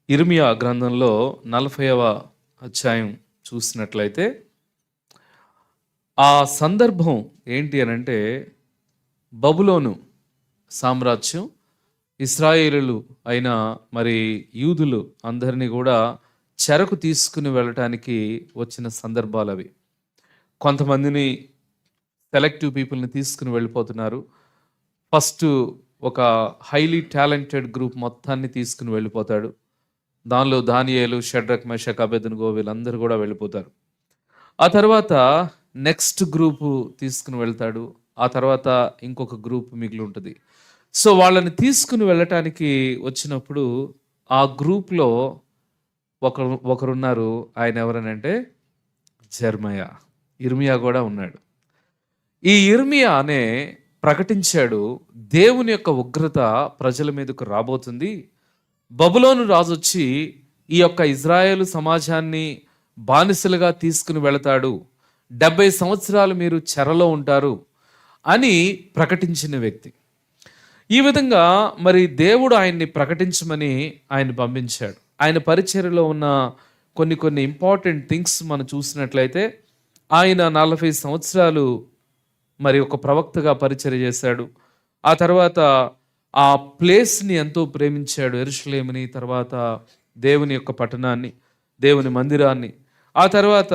ఇర్మియా గ్రంథంలో 40వ అధ్యాయం చూసినట్లయితే ఆ సందర్భం ఏంటి అనంటే బబులోను సామ్రాజ్యం ఇశ్రాయేలులు అయిన మరి యూదులు అందరినీ కూడా చెరకు తీసుకుని వెళ్ళటానికి వచ్చిన సందర్భాలు అవి. కొంతమందిని సెలెక్టివ్ పీపుల్ని తీసుకుని వెళ్ళిపోతున్నారు. ఫస్ట్ ఒక హైలీ టాలెంటెడ్ గ్రూప్ మొత్తాన్ని తీసుకుని వెళ్ళిపోతాడు. దానిలో దానియేలు, షడ్రక్, మెషక్, అబేద్నెగో వీళ్ళందరూ కూడా వెళ్ళిపోతారు. ఆ తర్వాత నెక్స్ట్ గ్రూపు తీసుకుని వెళ్తాడు. ఆ తర్వాత ఇంకొక గ్రూప్ మిగిలి ఉంటుంది. సో వాళ్ళని తీసుకుని వెళ్ళటానికి వచ్చినప్పుడు ఆ గ్రూప్లో ఒకరున్నారు. ఆయన ఎవరనంటే జెర్మయా. ఇర్మియా కూడా ఉన్నాడు. ఈ ఇర్మియానే ప్రకటించాడు, దేవుని యొక్క ఉగ్రత ప్రజల మీదకు రాబోతుంది. బబులోను రాజు వచ్చి ఈ యొక్క ఇజ్రాయేలు సమాజాన్ని బానిసలుగా తీసుకుని వెళతాడు. 70 సంవత్సరాలు మీరు చెరలో ఉంటారు అని ప్రకటించిన వ్యక్తి. ఈ విధంగా మరి దేవుడు ఆయన్ని ప్రకటించమని ఆయన పంపించాడు. ఆయన పరిచర్యలో ఉన్న కొన్ని ఇంపార్టెంట్ థింగ్స్ మనం చూసినట్లయితే ఆయన 40 సంవత్సరాలు మరి ఒక ప్రవక్తగా పరిచర్య చేశాడు. ఆ తర్వాత ఆ ప్లేస్ని ఎంతో ప్రేమించాడు, యెరూషలేముని, తర్వాత దేవుని యొక్క పట్టణాన్ని, దేవుని మందిరాన్ని. ఆ తర్వాత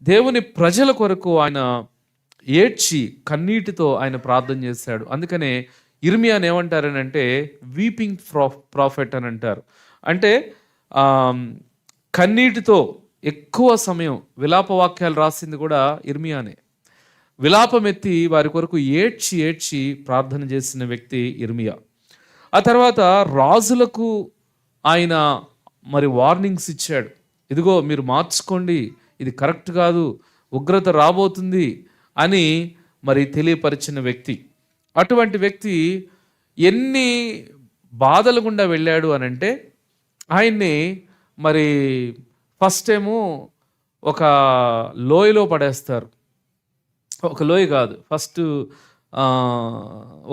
దేవుని ప్రజల కొరకు ఆయన ఏడ్చి కన్నీటితో ఆయన ప్రార్థన చేశాడు. అందుకనే ఇర్మియాని ఏమంటారనంటే వీపింగ్ ప్రాఫెట్ అని అంటారు. అంటే కన్నీటితో ఎక్కువ సమయం విలాప వాక్యాలు రాసింది కూడా ఇర్మియానే. విలాపమెత్తి వారి కొరకు ఏడ్చి ప్రార్థన చేసిన వ్యక్తి ఇర్మియా. ఆ తర్వాత రాజులకు ఆయన మరి వార్నింగ్స్ ఇచ్చాడు. ఇదిగో మీరు మార్చుకోండి, ఇది కరెక్ట్ కాదు, ఉగ్రత రాబోతుంది అని మరి తెలియపరిచిన వ్యక్తి. అటువంటి వ్యక్తి ఎన్ని బాధల గుండా వెళ్ళాడు అనంటే ఆయన్ని మరి ఫస్ట్ ఏమో ఒక లోయలో పడేస్తారు. ఒక లోయ కాదు, ఫస్ట్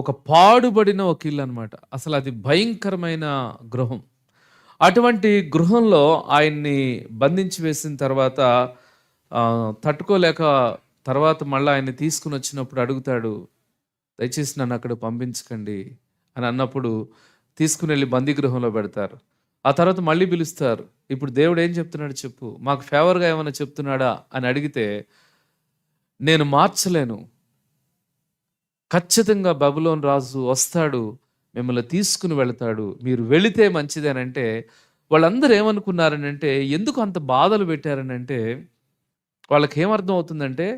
ఒక పాడుబడిన ఒక ఇల్లు అనమాట. అసలు అది భయంకరమైన గృహం. అటువంటి గృహంలో ఆయన్ని బంధించి వేసిన తర్వాత తట్టుకోలేక తర్వాత మళ్ళీ ఆయన్ని తీసుకుని వచ్చినప్పుడు అడుగుతాడు, దయచేసి నన్ను అక్కడ పంపించకండి అని అన్నప్పుడు తీసుకుని వెళ్ళి బందీ గృహంలో పెడతారు. ఆ తర్వాత మళ్ళీ పిలుస్తారు, ఇప్పుడు దేవుడు ఏం చెప్తున్నాడు చెప్పు, మాకు ఫేవర్గా ఏమైనా చెప్తున్నాడా అని అడిగితే, నేను మార్చలేను, ఖచ్చితంగా బబులోను రాజు వస్తాడు, మిమ్మల్ని తీసుకుని వెళతాడు, మీరు వెళితే మంచిదేనంటే వాళ్ళందరూ ఏమనుకున్నారనంటే, ఎందుకు అంత బాధలు పెట్టారనంటే వాళ్ళకి ఏమర్థం అవుతుందంటే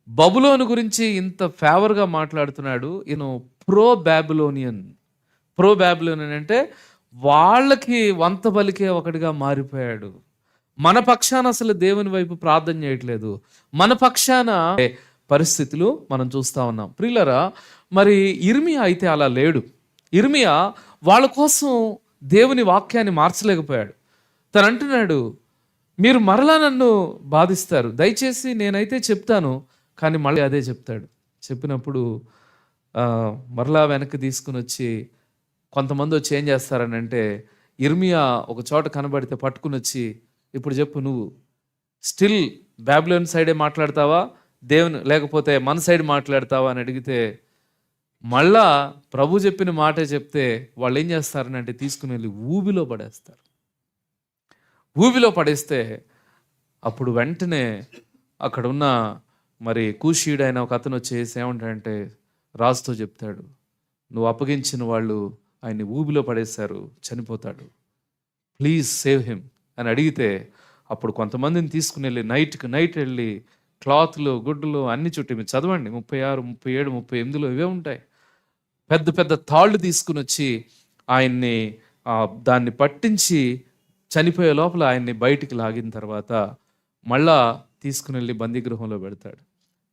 బబులోను గురించి ఇంత ఫేవర్గా మాట్లాడుతున్నాడు ఈయన ప్రో బాబిలోనియన్ అంటే వాళ్ళకి వంత బలికే ఒకటిగా మారిపోయాడు. మన పక్షాన అసలు దేవుని వైపు ప్రార్థన చేయట్లేదు, మన పక్షాన పరిస్థితులు మనం చూస్తూ ఉన్నాం. ప్రియులరా, మరి ఇర్మియా అయితే అలా లేడు. ఇర్మియా వాళ్ళ కోసం దేవుని వాక్యాన్ని మార్చలేకపోయాడు. తను అంటున్నాడు, మీరు మరలా నన్ను బాధిస్తారు, దయచేసి నేనైతే చెప్తాను, కానీ మళ్ళీ అదే చెప్తాడు. చెప్పినప్పుడు మరలా వెనక్కి తీసుకుని వచ్చి కొంతమంది వచ్చి ఏం చేస్తారని అంటే, ఇర్మియా ఒక చోట కనబడితే పట్టుకుని వచ్చి, ఇప్పుడు చెప్పు, నువ్వు స్టిల్ బాబిలోన్ సైడే మాట్లాడతావా, దేవుని లేకపోతే మన సైడ్ మాట్లాడతావా అని అడిగితే, మళ్ళా ప్రభు చెప్పిన మాటే చెప్తే వాళ్ళు ఏం చేస్తారని అంటే తీసుకుని వెళ్ళి ఊబిలో పడేస్తారు. ఊబిలో పడేస్తే అప్పుడు వెంటనే అక్కడ ఉన్న మరి కూషీయుడైన ఒక అతను వచ్చేసి ఏమంటాడంటే రాజుతో చెప్తాడు, నువ్వు అప్పగించిన వాళ్ళు ఆయన్ని ఊబిలో పడేశారు, చనిపోతాడు, ప్లీజ్ సేవ్ హిమ్ అని అడిగితే, అప్పుడు కొంతమందిని తీసుకుని వెళ్ళి నైట్ వెళ్ళి క్లాత్లు, గుడ్లు అన్ని చుట్టి, మీరు చదవండి 36, 37, 38లో ఇవే ఉంటాయి, పెద్ద పెద్ద తాళ్ళు తీసుకుని వచ్చి ఆయన్ని దాన్ని పట్టించి చనిపోయే లోపల ఆయన్ని బయటికి లాగిన తర్వాత మళ్ళా తీసుకుని వెళ్ళి బందీగృహంలో పెడతాడు.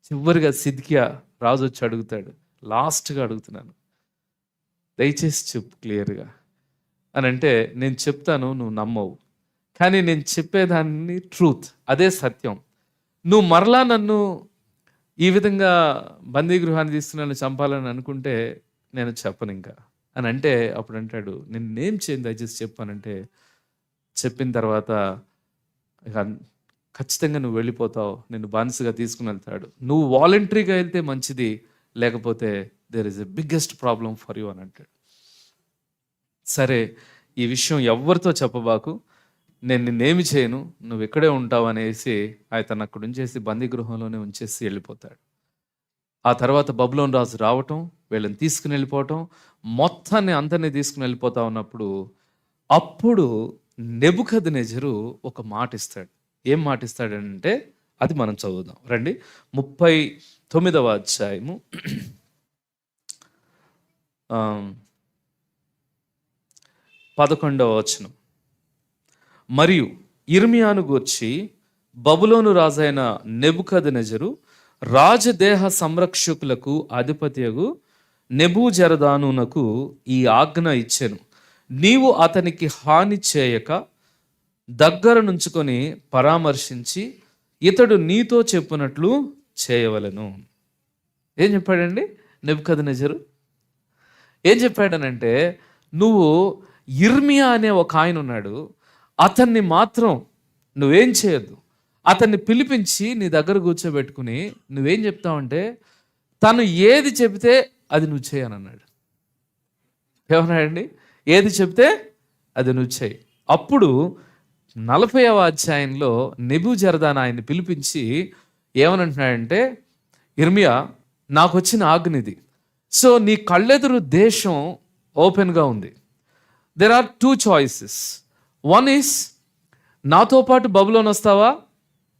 చివరిగా సిద్కియా రాజు వచ్చి అడుగుతాడు, లాస్ట్గా అడుగుతున్నాను, దయచేసి చెప్పు క్లియర్గా అని అంటే, నేను చెప్తాను, నువ్వు నమ్మవు, కానీ నేను చెప్పేదాన్ని ట్రూత్, అదే సత్యం, నువ్వు మరలా నన్ను ఈ విధంగా బందీగృహాన్ని తీసుకుని చంపాలని అనుకుంటే నేను చెప్పను ఇంకా అని అంటే, అప్పుడు అంటాడు, నేనేం చేయను, దయచేసి చెప్పానంటే, చెప్పిన తర్వాత ఇక ఖచ్చితంగా నువ్వు వెళ్ళిపోతావు, నిన్ను బానిసగా తీసుకుని వెళ్తాడు, నువ్వు వాలంటరీగా వెళ్తే మంచిది, లేకపోతే there is a biggest problem for you అని అంటాడు. సరే, ఈ విషయం ఎవరితో చెప్పబాకు, నేను నిన్నేమి చేయను, నువ్వు ఇక్కడే ఉంటావు అనేసి ఆయన అక్కడ ఉంచేసి బందీ గృహంలోనే ఉంచేసి వెళ్ళిపోతాడు. ఆ తర్వాత బబులోను రాజు రావటం, వీళ్ళని తీసుకుని వెళ్ళిపోవటం, మొత్తాన్ని అందరినీ తీసుకుని వెళ్ళిపోతా ఉన్నప్పుడు అప్పుడు నెబుకద్నెజరు ఒక మాట ఇస్తాడు. ఏం మాట ఇస్తాడంటే అది మనం చదువుదాం రండి. 39వ అధ్యాయము 11వ వచనం. మరియు యిర్మీయాను గూర్చి బబులోను రాజైన నెబుకద్నెజరు రాజదేహ సంరక్షకులకు అధిపతియగు నెబూజరదానునకు ఈ ఆజ్ఞ ఇచ్చెను, నీవు అతనికి హాని చేయక దగ్గర నుంచుకొని పరామర్శించి ఇతడు నీతో చెప్పినట్లు చేయవలెను. ఏం చెప్పాడండి నెబుకద్నెజరు? ఏం చెప్పాడనంటే, నువ్వు యిర్మీయా అనే ఒక ఆయన ఉన్నాడు, అతన్ని మాత్రం నువ్వేం చేయొద్దు, అతన్ని పిలిపించి నీ దగ్గర కూర్చోబెట్టుకుని నువ్వేం చెప్తావంటే, తను ఏది చెబితే అది నువ్వు చేయనన్నాడు. ఏమన్నాడండి? ఏది చెప్తే అది నువ్వు చేయి. అప్పుడు 40వ అధ్యాయంలో నెబూజరదాను ఆయన్ని పిలిపించి ఏమనంటున్నాడంటే, యిర్మీయా, నాకు వచ్చిన ఆజ్ఞ, సో నీ కళ్ళెదురు దేశం ఓపెన్గా ఉంది. There are 2 choices. One is, నాతో పాటు బబులోను వస్తావా,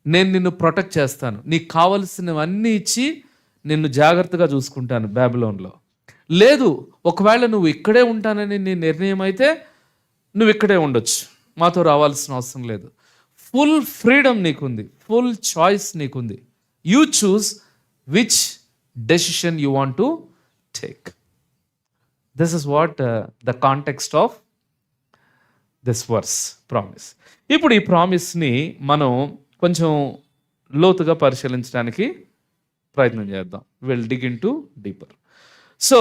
నేను నిన్ను ప్రొటెక్ట్ చేస్తాను, నీకు కావలసినవన్నీ ఇచ్చి నిన్ను జాగ్రత్తగా చూసుకుంటాను బాబిలోన్లో. లేదు, ఒకవేళ నువ్వు ఇక్కడే ఉంటానని నీ నిర్ణయం అయితే నువ్వు ఇక్కడే ఉండొచ్చు, మాతో రావాల్సిన అవసరం లేదు. ఫుల్ ఫ్రీడమ్ నీకుంది, ఫుల్ చాయిస్ నీకుంది. You choose which decision you want to take. This is what the context of this verse promise. ఇప్పుడు ఈ ప్రామిస్ని మనం కొంచెం లోతుగా పరిశీలించడానికి ప్రయత్నం చేద్దాం. Will dig into deeper. So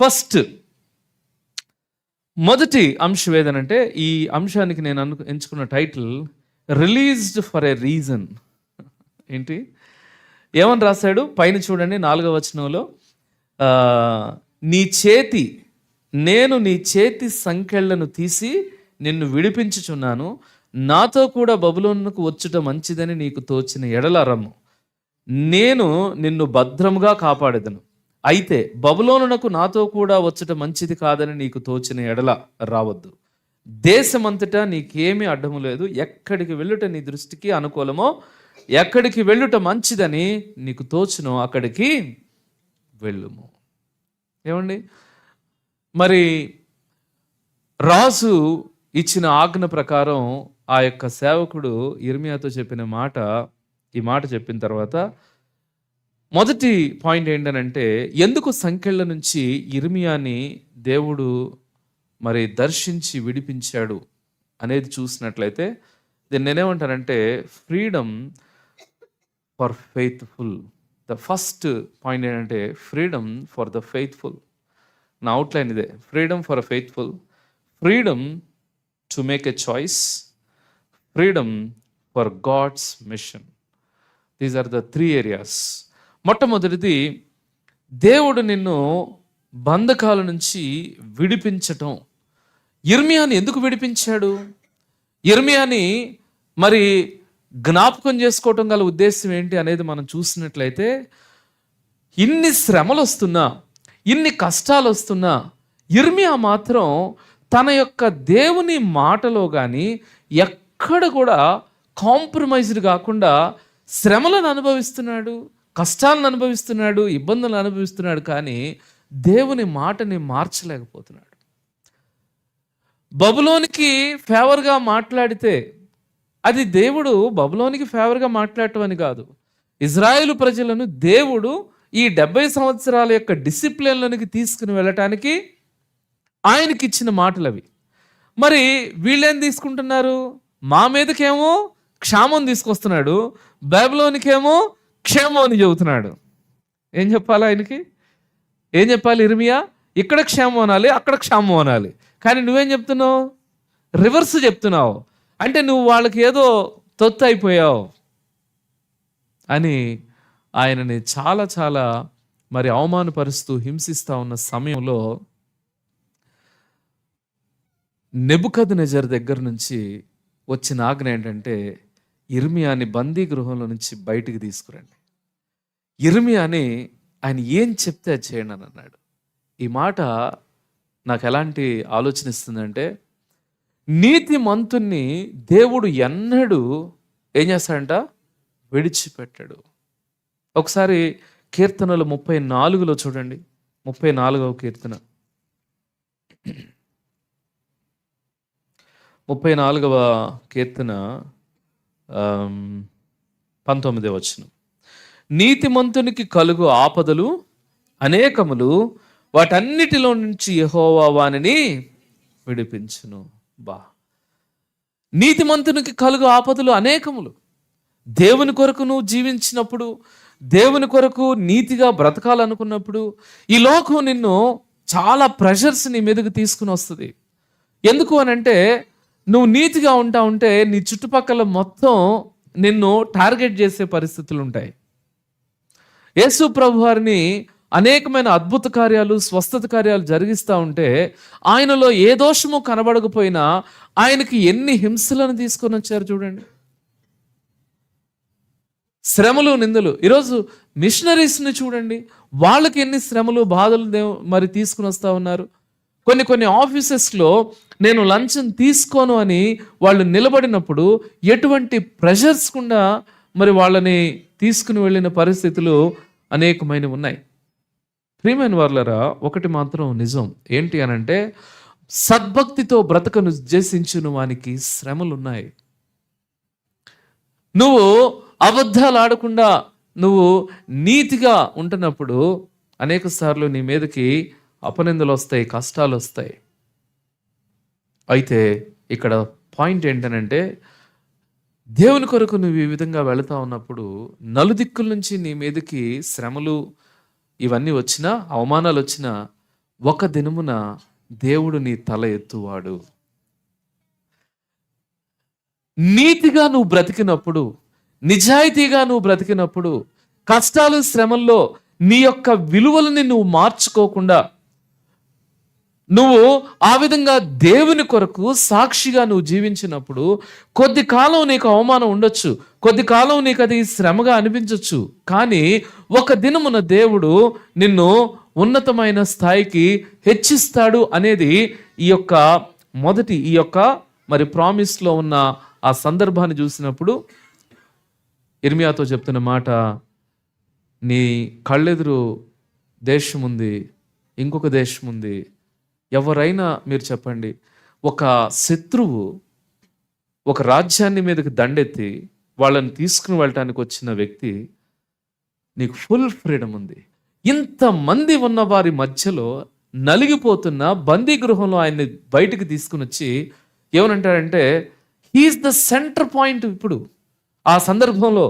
first మొదటి అంశం ఏదనంటే, ఈ అంశానికి నేను ఎంచుకున్న title released for a reason. ఏంటి, ఏమని రాశాడు పైన చూడండి 4వ వచనంలో, నేను నీ చేతి సంకెళ్లను తీసి నిన్ను విడిపించుచున్నాను, నాతో కూడా బబులోనుకు వచ్చుట మంచిదని నీకు తోచిన ఎడల రమ్ము, నేను నిన్ను భద్రముగా కాపాడెదను. అయితే బబులోనునకు నాతో కూడా వచ్చుట మంచిది కాదని నీకు తోచిన ఎడల రావద్దు. దేశమంతటా నీకేమీ అడ్డము లేదు, ఎక్కడికి వెళ్ళుట నీ దృష్టికి అనుకూలమో, ఎక్కడికి వెళ్ళుట మంచిదని నీకు తోచునో అక్కడికి వెళ్ళుము. ఏమండి, మరి రాజు ఇచ్చిన ఆజ్ఞ ప్రకారం ఆ యొక్క సేవకుడు యిర్మీయాతో చెప్పిన మాట, ఈ మాట చెప్పిన తర్వాత మొదటి పాయింట్ ఏంటనంటే, ఎందుకు సంకెళ్ళ నుంచి యిర్మీయాని దేవుడు మరి దర్శించి విడిపించాడు అనేది చూసినట్లయితే, దీన్ని నేనేమంటానంటే freedom for faithful. The first point ఏంటంటే ఫ్రీడమ్ ఫర్ ద ఫెయిత్ఫుల్. నా అవుట్లైన్ ఇదే, freedom for a faithful, freedom to make a choice, freedom for God's mission. These are the 3 areas. మొట్టమొదటిది, దేవుడు నిన్ను బంధకాల నుంచి విడిపించటం. యిర్మీయాని ఎందుకు విడిపించాడు? యిర్మీయాని మరి జ్ఞాపకం చేసుకోవటం గల ఉద్దేశం ఏంటి అనేది మనం చూసినట్లయితే, ఇన్ని శ్రమలు వస్తున్నా, ఇన్ని కష్టాలు వస్తున్నా, యిర్మీయా మాత్రం తన యొక్క దేవుని మాటలో కానీ ఎక్కడ కూడా కాంప్రమైజ్డ్ కాకుండా శ్రమలను అనుభవిస్తున్నాడు, కష్టాలను అనుభవిస్తున్నాడు, ఇబ్బందులను అనుభవిస్తున్నాడు, కానీ దేవుని మాటని మార్చలేకపోతున్నాడు. బబులోనికి ఫేవర్గా మాట్లాడితే అది దేవుడు బబులోనికి ఫేవర్గా మాట్లాడటం అని కాదు. ఇజ్రాయేలు ప్రజలను దేవుడు ఈ 70 సంవత్సరాల యొక్క డిసిప్లిన్లోనికి తీసుకుని వెళ్ళటానికి ఆయనకి ఇచ్చిన మాటలు అవి. మరి వీళ్ళేం తీసుకుంటున్నారు? మా మీదకేమో క్షామం తీసుకొస్తున్నాడు, బబులోనికేమో క్షేమం అని చెబుతున్నాడు. ఏం చెప్పాలి ఆయనకి? ఏం చెప్పాలి? యిర్మీయా ఇక్కడ క్షేమం అనాలి, అక్కడ క్షేమం అనాలి. కానీ నువ్వేం చెప్తున్నావు? రివర్స్ చెప్తున్నావు. అంటే నువ్వు వాళ్ళకి ఏదో తొత్తు అయిపోయావు అని ఆయనని చాలా చాలా మరి అవమానపరుస్తూ హింసిస్తూ ఉన్న సమయంలో నెబుకద్నెజర్ దగ్గర నుంచి వచ్చిన ఆజ్ఞ ఏంటంటే యిర్మీయాని బందీ గృహంలో నుంచి బయటికి తీసుకురండి. యిర్మీయాని ఆయన ఏం చెప్తే అది చేయండి అని అన్నాడు. ఈ మాట నాకు ఎలాంటి ఆలోచన ఇస్తుందంటే, నీతిమంతుణ్ణి దేవుడు ఎన్నడూ ఏం చేస్తాడంట? విడిచిపెట్టాడు. ఒకసారి కీర్తనలు 34లో చూడండి, 34వ కీర్తన 34వ కీర్తన 19వ వచనం. నీతిమంతునికి కలుగు ఆపదలు అనేకములు, వాటన్నిటిలో నుంచి యెహోవా వానిని విడిపించును. నీతిమంతునికి కలుగు ఆపదలు అనేకములు. దేవుని కొరకు నువ్వు జీవించినప్పుడు, దేవుని కొరకు నీతిగా బ్రతకాలనుకున్నప్పుడు, ఈ లోకం నిన్ను చాలా ప్రెషర్స్ నీ మీదకి తీసుకుని వస్తుంది. ఎందుకు అనంటే, నువ్వు నీతిగా ఉంటా ఉంటే నీ చుట్టుపక్కల మొత్తం నిన్ను టార్గెట్ చేసే పరిస్థితులు ఉంటాయి. యేసు ప్రభు వారిని అనేకమైన అద్భుత కార్యాలు, స్వస్థత కార్యాలు జరిగిస్తూ ఉంటే ఆయనలో ఏ దోషము కనబడకపోయినా ఆయనకి ఎన్ని హింసలను తీసుకొని వచ్చారు చూడండి. శ్రమలు, నిందలు. ఈరోజు మిషనరీస్ని చూడండి, వాళ్ళకి ఎన్ని శ్రమలు, బాధలు మరి తీసుకుని వస్తూ ఉన్నారు. కొన్ని ఆఫీసెస్లో నేను లంచం తీసుకోను అని వాళ్ళు నిలబడినప్పుడు ఎటువంటి ప్రెషర్స్ కుండా మరి వాళ్ళని తీసుకుని వెళ్ళిన పరిస్థితులు అనేకమైనవి ఉన్నాయి. ప్రియమైన వారలారా, ఒకటి మాత్రం నిజం ఏంటి అనంటే, సద్భక్తితో బ్రతకను ఉద్దేశించిన వానికి శ్రమలున్నాయి. నువ్వు అబద్ధాలు ఆడకుండా నువ్వు నీతిగా ఉంటున్నప్పుడు అనేక సార్లు నీ మీదకి అపనిందలు వస్తాయి, కష్టాలు వస్తాయి. అయితే ఇక్కడ పాయింట్ ఏంటనంటే, దేవుని కొరకు నువ్వు ఈ విధంగా వెళుతూ ఉన్నప్పుడు నలుదిక్కుల నుంచి నీ మీదకి శ్రమలు ఇవన్నీ వచ్చినా, అవమానాలు వచ్చినా, ఒక దినమున దేవుడు నీ తల ఎత్తువాడు. నీతిగా నువ్వు బ్రతికినప్పుడు, నిజాయితీగా నువ్వు బ్రతికినప్పుడు, కష్టాలు శ్రమల్లో నీ యొక్క విలువలని నువ్వు మార్చుకోకుండా నువ్వు ఆ విధంగా దేవుని కొరకు సాక్షిగా నువ్వు జీవించినప్పుడు కొద్ది కాలం నీకు అవమానం ఉండొచ్చు, కొద్ది కాలం నీకు అది శ్రమగా అనిపించవచ్చు. కానీ ఒక దినమున దేవుడు నిన్ను ఉన్నతమైన స్థాయికి హెచ్చిస్తాడు అనేది ఈ యొక్క మరి ప్రామిస్లో ఉన్న ఆ సందర్భాన్ని చూసినప్పుడు యిర్మీయాతో చెప్తున్న మాట, నీ కళ్ళెదురు దేశం ఉంది, ఇంకొక దేశం ఉంది. ఎవరైనా మీరు చెప్పండి, ఒక శత్రువు ఒక రాజ్యాన్ని మీదకి దండెత్తి వాళ్ళని తీసుకుని వెళ్ళటానికి వచ్చిన వ్యక్తి, నీకు ఫుల్ ఫ్రీడమ్ ఉంది. ఇంతమంది ఉన్న వారి మధ్యలో నలిగిపోతున్న బందీ గృహంలో ఆయన్ని బయటికి తీసుకుని వచ్చి ఏమనంటాడంటే, హీఈస్ ద సెంటర్ పాయింట్. ఇప్పుడు ఆ సందర్భంలో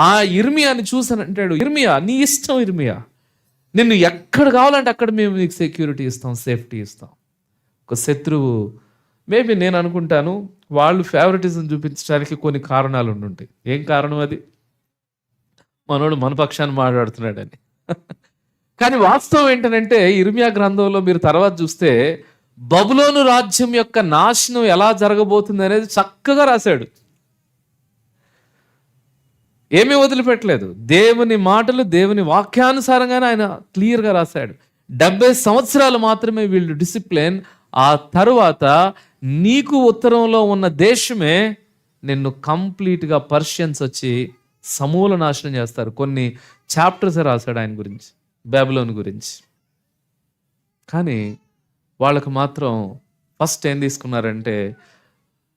ఆ యిర్మీయాని చూసానంటాడు, యిర్మీయా నీ ఇష్టం, యిర్మీయా నిన్ను ఎక్కడ కావాలంటే అక్కడ మేము నీకు సెక్యూరిటీ ఇస్తాం, సేఫ్టీ ఇస్తాం. ఒక శత్రువు, మేబీ నేను అనుకుంటాను వాళ్ళు ఫేవరెటిజం చూపించడానికి కొన్ని కారణాలు ఉండుంటాయి. ఏం కారణం అది? మనోడు మన పక్షాన్ని మాట్లాడుతున్నాడని. కానీ వాస్తవం ఏంటంటే, యిర్మీయా గ్రంథంలో మీరు తర్వాత చూస్తే బబులోను రాజ్యం యొక్క నాశనం ఎలా జరగబోతుంది అనేది చక్కగా రాశాడు. ఏమీ వదిలిపెట్టలేదు. దేవుని మాటలు, దేవుని వాక్యానుసారంగానే ఆయన క్లియర్గా రాశాడు. 70 సంవత్సరాలు మాత్రమే వీళ్ళు డిసిప్లిన్. ఆ తరువాత నీకు ఉత్తరంలో ఉన్న దేశమే నిన్ను కంప్లీట్గా పర్షియన్స్ వచ్చి సమూల నాశనం చేస్తారు. కొన్ని చాప్టర్స్ రాశాడు ఆయన గురించి, బబులోన్ గురించి. కానీ వాళ్ళకు మాత్రం ఫస్ట్ ఏం తీసుకున్నారంటే,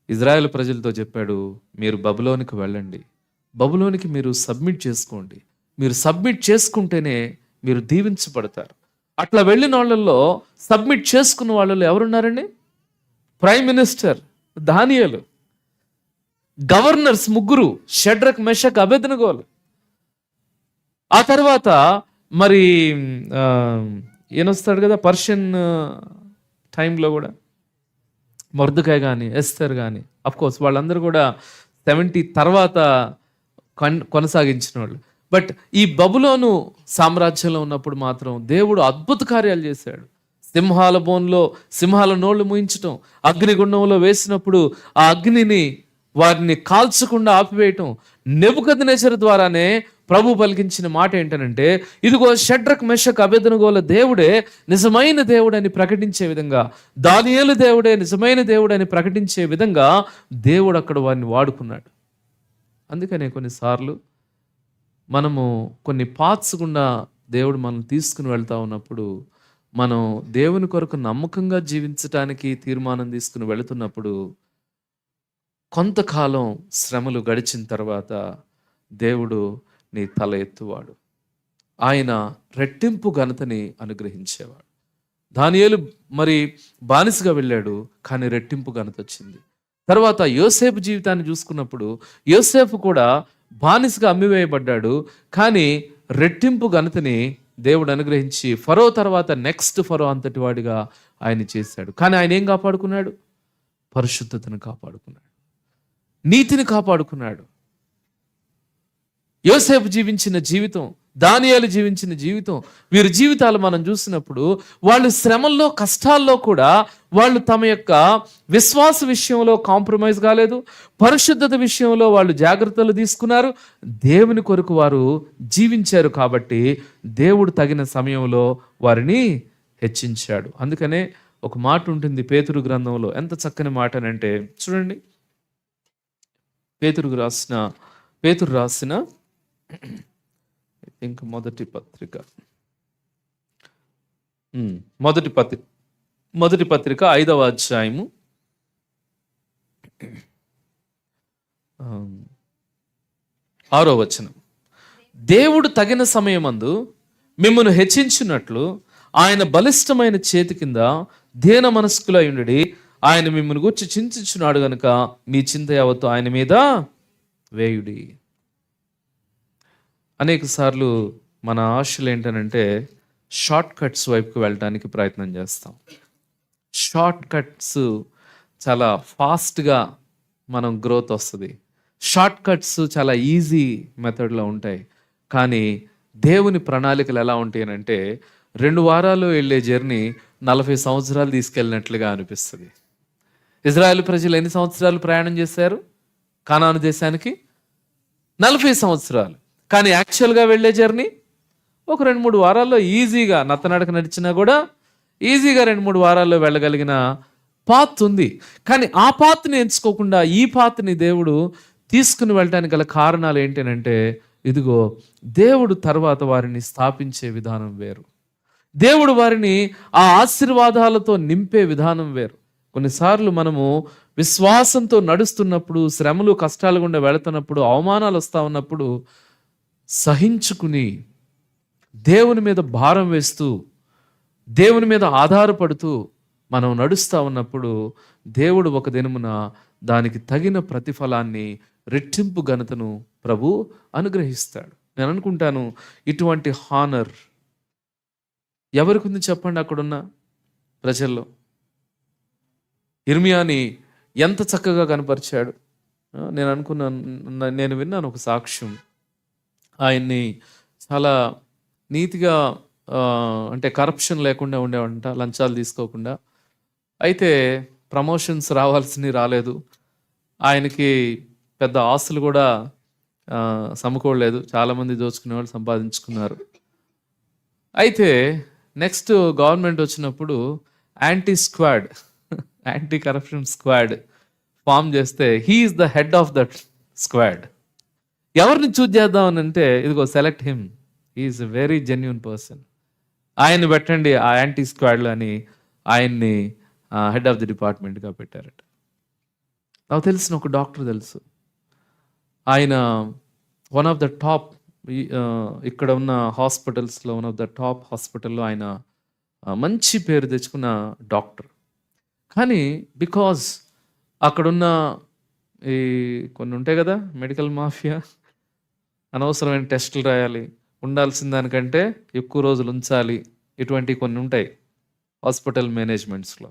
ఇజ్రాయెల్ ప్రజలతో చెప్పాడు, మీరు బబులోనికి వెళ్ళండి, బబులోనికి మీరు సబ్మిట్ చేసుకోండి, మీరు సబ్మిట్ చేసుకుంటేనే మీరు దీవించబడతారు. అట్లా వెళ్ళిన వాళ్ళల్లో, సబ్మిట్ చేసుకున్న వాళ్ళలో ఎవరున్నారండి? ప్రైమ్ మినిస్టర్ దానియేలు, గవర్నర్స్ 3, షడ్రక్, మెషక్, అబేద్నెగోలు. ఆ తర్వాత మరి ఈయనొస్తాడు కదా పర్షియన్ టైంలో కూడా, మొర్దెకై కానీ, ఎస్తర్ కానీ, కోర్స్ వాళ్ళందరూ కూడా 70 తర్వాత కొనసాగించిన వాళ్ళు. బట్ ఈ బబులోను సామ్రాజ్యంలో ఉన్నప్పుడు మాత్రం దేవుడు అద్భుత కార్యాలు చేశాడు. సింహాల బోన్లో సింహాల నోళ్లు మూయించటం, అగ్నిగుండంలో వేసినప్పుడు ఆ అగ్నిని వారిని కాల్చకుండా ఆపివేయటం. నెబుకద్నెజరు ద్వారానే ప్రభు పలికించిన మాట ఏంటనంటే, ఇదిగో షడ్రక్ మెషక్ అబేద్నెగోల దేవుడే నిజమైన దేవుడని ప్రకటించే విధంగా, దానియేలు దేవుడే నిజమైన దేవుడని ప్రకటించే విధంగా దేవుడు అక్కడ వారిని వాడుకున్నాడు. అందుకనే కొన్నిసార్లు మనము కొన్ని పాత్స్ గుండా దేవుడు మనం తీసుకుని వెళ్తా ఉన్నప్పుడు, మనం దేవుని కొరకు నమ్మకంగా జీవించటానికి తీర్మానం తీసుకుని వెళుతున్నప్పుడు కొంతకాలం శ్రమలు గడిచిన తర్వాత దేవుడు నీ తల ఎత్తువాడు. ఆయన రెట్టింపు ఘనతని అనుగ్రహించేవాడు. దానియేలు మరి బానిసగా వెళ్ళాడు, కానీ రెట్టింపు ఘనత వచ్చింది. తర్వాత యోసేపు జీవితాన్ని చూసుకున్నప్పుడు యోసేపు కూడా బానిసగా అమ్మివేయబడ్డాడు, కానీ రెట్టింపు ఘనతని దేవుడు అనుగ్రహించి ఫరో తర్వాత నెక్స్ట్ ఫరో అంతటి వాడిగా ఆయన చేశాడు. కానీ ఆయన ఏం కాపాడుకున్నాడు? పరిశుద్ధతను కాపాడుకున్నాడు, నీతిని కాపాడుకున్నాడు. యోసేపు జీవించిన జీవితం, దానియేలు జీవించిన జీవితం, వీరి జీవితాలు మనం చూసినప్పుడు వాళ్ళు శ్రమల్లో కష్టాల్లో కూడా వాళ్ళు తమ యొక్క విశ్వాస విషయంలో కాంప్రమైజ్ కాలేదు, పరిశుద్ధత విషయంలో వాళ్ళు జాగ్రత్తలు తీసుకున్నారు, దేవుని కొరకు వారు జీవించారు. కాబట్టి దేవుడు తగిన సమయంలో వారిని హెచ్చించాడు. అందుకనే ఒక మాట ఉంటుంది పేతురు గ్రంథంలో, ఎంత చక్కని మాట అంటే చూడండి, పేతురు రాసిన ఇంకా మొదటి పత్రిక 5వ అధ్యాయము 6వ వచనం. దేవుడు తగిన సమయమందు మిమ్మల్ని హెచ్చించినట్లు ఆయన బలిష్టమైన చేతి కింద దీన మనస్కులై ఉండి ఆయన మిమ్మల్ని గూర్చి చింతించున్నాడు గనుక మీ చింత యావత్తు ఆయన మీద వేయుడి. అనేక సార్లు మన ఆశలు ఏంటనంటే షార్ట్ కట్స్ వైపుకి వెళ్ళడానికి ప్రయత్నం చేస్తాం. షార్ట్ కట్స్ చాలా ఫాస్ట్గా మనం గ్రోత్ వస్తుంది. షార్ట్ కట్స్ చాలా ఈజీ మెథడ్లో ఉంటాయి. కానీ దేవుని ప్రణాళికలు ఎలా ఉంటాయి అంటే 2 వారాలు వెళ్ళే జర్నీ 40 సంవత్సరాలు తీసుకెళ్ళినట్లుగా అనిపిస్తుంది. ఇజ్రాయెల్ ప్రజలు ఎన్ని సంవత్సరాలు ప్రయాణం చేశారు కానాను దేశానికి? 40 సంవత్సరాలు. కానీ యాక్చువల్గా వెళ్ళే జర్నీ ఒక 2-3 వారాల్లో ఈజీగా, నత్తనడక నడిచినా కూడా ఈజీగా 2-3 వారాల్లో వెళ్ళగలిగిన పాత్ ఉంది. కానీ ఆ పాత్ని ఎంచుకోకుండా ఈ పాత్ని దేవుడు తీసుకుని వెళ్ళడానికి గల కారణాలు ఏంటంటే, ఇదిగో దేవుడు తర్వాత వారిని స్థాపించే విధానం వేరు, దేవుడు వారిని ఆ ఆశీర్వాదాలతో నింపే విధానం వేరు. కొన్నిసార్లు మనము విశ్వాసంతో నడుస్తున్నప్పుడు, శ్రమలు కష్టాలు గుండా వెళుతున్నప్పుడు, అవమానాలు వస్తూ ఉన్నప్పుడు సహించుకుని దేవుని మీద భారం వేస్తూ, దేవుని మీద ఆధారపడుతూ మనం నడుస్తూ ఉన్నప్పుడు దేవుడు ఒక దినమున దానికి తగిన ప్రతిఫలాన్ని, రెట్టింపు ఘనతను ప్రభు అనుగ్రహిస్తాడు. నేను అనుకుంటాను ఇటువంటి హానర్ ఎవరికి ఉంది చెప్పండి అక్కడున్న ప్రజల్లో? ఇర్మియాని ఎంత చక్కగా కనపరిచాడు. నేను అనుకున్నాను, నేను విన్నాను ఒక సాక్ష్యం. ఆయన్ని చాలా నీతిగా, అంటే కరప్షన్ లేకుండా ఉండేవంట, లంచాలు తీసుకోకుండా. అయితే ప్రమోషన్స్ రావాల్సినవి రాలేదు, ఆయనకి పెద్ద ఆస్తులు కూడా సమకూడలేదు, చాలామంది దోచుకునేవాళ్ళు సంపాదించుకున్నారు. అయితే నెక్స్ట్ గవర్నమెంట్ వచ్చినప్పుడు యాంటీ కరప్షన్ స్క్వాడ్ ఫామ్ చేస్తే he's the head of that squad. ఎవరిని చూజ్ చేద్దామని అంటే, ఇదిగో select him, he's a very genuine person, ఆయన్ని పెట్టండి ఆ యాంటీ స్క్వాడ్లో అని ఆయన్ని హెడ్ ఆఫ్ ది డిపార్ట్మెంట్గా పెట్టారట. నాకు తెలిసిన ఒక డాక్టర్ తెలుసు, ఆయన వన్ ఆఫ్ ద టాప్, ఇక్కడ ఉన్న హాస్పిటల్స్లో వన్ ఆఫ్ ద టాప్ హాస్పిటల్లో ఆయన మంచి పేరు తెచ్చుకున్న డాక్టర్. కానీ బికాజ్ అక్కడున్న ఈ కొన్ని ఉంటాయి కదా మెడికల్ మాఫియా, అనవసరమైన టెస్టులు రాయాలి, ఉండాల్సిన దానికంటే ఎక్కువ రోజులు ఉంచాలి, ఇటువంటి కొన్ని ఉంటాయి హాస్పిటల్ మేనేజ్మెంట్స్లో.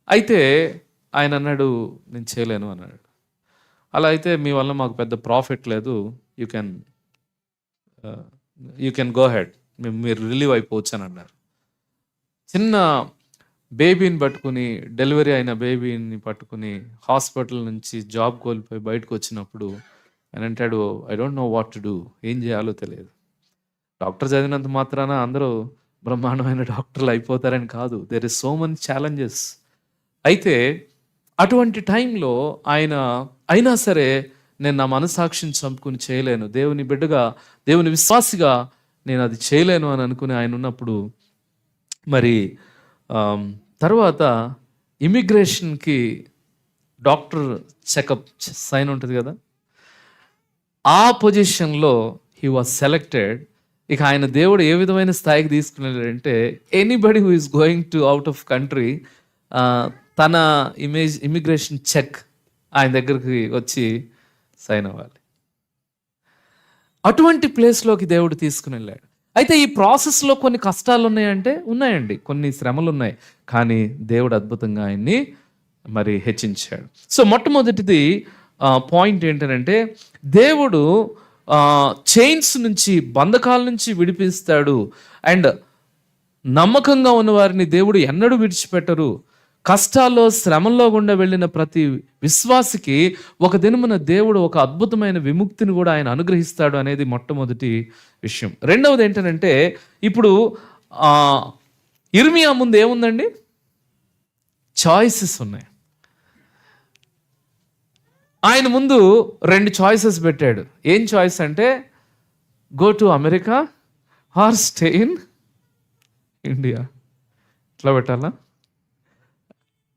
అయితే ఆయన అన్నాడు, నేను చేయలేను అన్నాడు. అలా అయితే మీ వల్ల మాకు పెద్ద ప్రాఫిట్ లేదు, యూ కెన్ గో హెడ్, మీరు రిలీవ్ అయిపోవచ్చు అని అన్నారు. చిన్న బేబీని పట్టుకుని, డెలివరీ అయిన బేబీని పట్టుకుని హాస్పిటల్ నుంచి జాబ్ కోల్పోయి బయటకు వచ్చినప్పుడు ఆయన అంటాడు, I don't know what to do, ఏం చేయాలో తెలియదు. డాక్టర్ చదివినంత మాత్రాన అందరూ బ్రహ్మాండమైన డాక్టర్లు అయిపోతారని కాదు. There is so many challenges. అయితే అటువంటి టైంలో ఆయన అయినా సరే నేను నా మనసాక్షిని చంపుకుని చేయలేను, దేవుని బిడ్డగా, దేవుని విశ్వాసిగా నేను అది చేయలేను అని అనుకుని ఆయన ఉన్నప్పుడు, మరి తర్వాత ఇమిగ్రేషన్కి డాక్టర్ చెకప్ సైన్ ఉంటుంది కదా, ఆ పొజిషన్లో హీ వాజ్ సెలెక్టెడ్. ఇక ఆయన దేవుడు ఏ విధమైన స్థాయికి తీసుకున్నాడంటే, anybody who is going to out of country తన ఇమిగ్రేషన్ చెక్ ఆయన దగ్గరికి వచ్చి సైన్ అవ్వాలి. అటువంటి ప్లేస్లోకి దేవుడు తీసుకుని వెళ్ళాడు. అయితే ఈ ప్రాసెస్లో కొన్ని కష్టాలు ఉన్నాయంటే ఉన్నాయండి, కొన్ని శ్రమలు ఉన్నాయి, కానీ దేవుడు అద్భుతంగా ఆయన్ని మరి హెచ్చించాడు. సో మొట్టమొదటిది పాయింట్ ఏంటంటే, దేవుడు చైన్స్ నుంచి, బంధకాల నుంచి విడిపిస్తాడు. అండ్ నమ్మకంగా ఉన్న వారిని దేవుడు ఎన్నడూ విడిచిపెట్టరు. కష్టాల్లో, శ్రమల్లో గుండా వెళ్ళిన ప్రతి విశ్వాసికి ఒక దినమున దేవుడు ఒక అద్భుతమైన విముక్తిని కూడా ఆయన అనుగ్రహిస్తాడు అనేది మొట్టమొదటి విషయం. రెండవది ఏంటంటే, ఇప్పుడు ఇర్మియా ముందు ఏముందండి? చాయిసెస్ ఉన్నాయి. ఆయన ముందు 2 చాయిసెస్ పెట్టాడు. ఏం చాయిస్ అంటే, go to America or stay in India. ఇట్లా పెట్టాలా?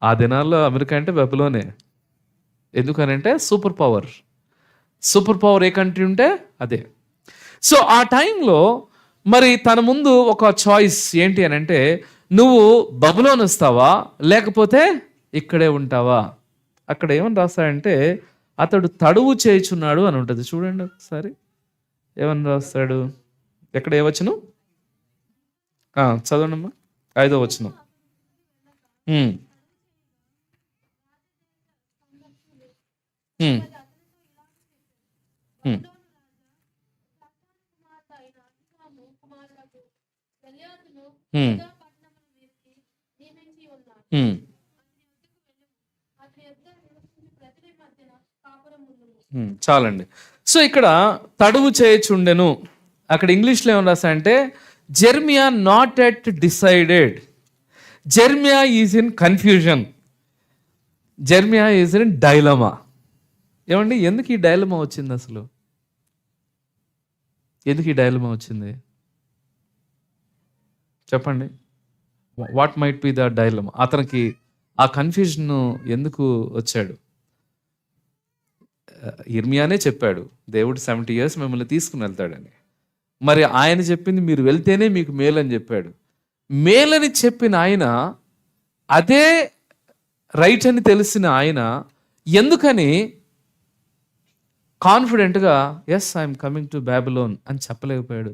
ఆ దినాల్లో అమెరికా అంటే బబులోనే. ఎందుకనంటే సూపర్ పవర్ ఏ కంట్రీ ఉంటే అదే. సో ఆ టైంలో మరి తన ముందు ఒక చాయిస్ ఏంటి అని అంటే, నువ్వు బబులోన్ వస్తావా లేకపోతే ఇక్కడే ఉంటావా? అక్కడ ఏమని రాస్తాడంటే, అతడు తడువు చేయుచున్నాడు అని ఉంటుంది. చూడండి ఒకసారి ఏమని రాస్తాడు. ఎక్కడ ఏ వచనం? చదవండమ్మా, 5వ వచనం. చాలండి. సో ఇక్కడ తడువు చేయుచుండెను, అక్కడ ఇంగ్లీష్లో ఏమని రాసా అంటే, Jeremiah not at decided, Jeremiah is in confusion, Jeremiah is in dilemma. ఏమండి, ఎందుకు ఈ డైలమా వచ్చింది? అసలు ఎందుకు ఈ డైలమా వచ్చింది చెప్పండి. What might be the dilemma? అతనికి ఆ కన్ఫ్యూజన్ ఎందుకు వచ్చాడు? ఇర్మియానే చెప్పాడు, దేవుడు 70 years మిమ్మల్ని తీసుకుని వెళ్తాడని. మరి ఆయన చెప్పింది మీరు వెళ్తేనే మీకు మేలని చెప్పాడు. మేలని చెప్పిన ఆయన, అదే రైట్ అని తెలిసిన ఆయన ఎందుకని కాన్ఫిడెంట్గా yes I'm coming to Babylon అని చెప్పలేకపోయాడు?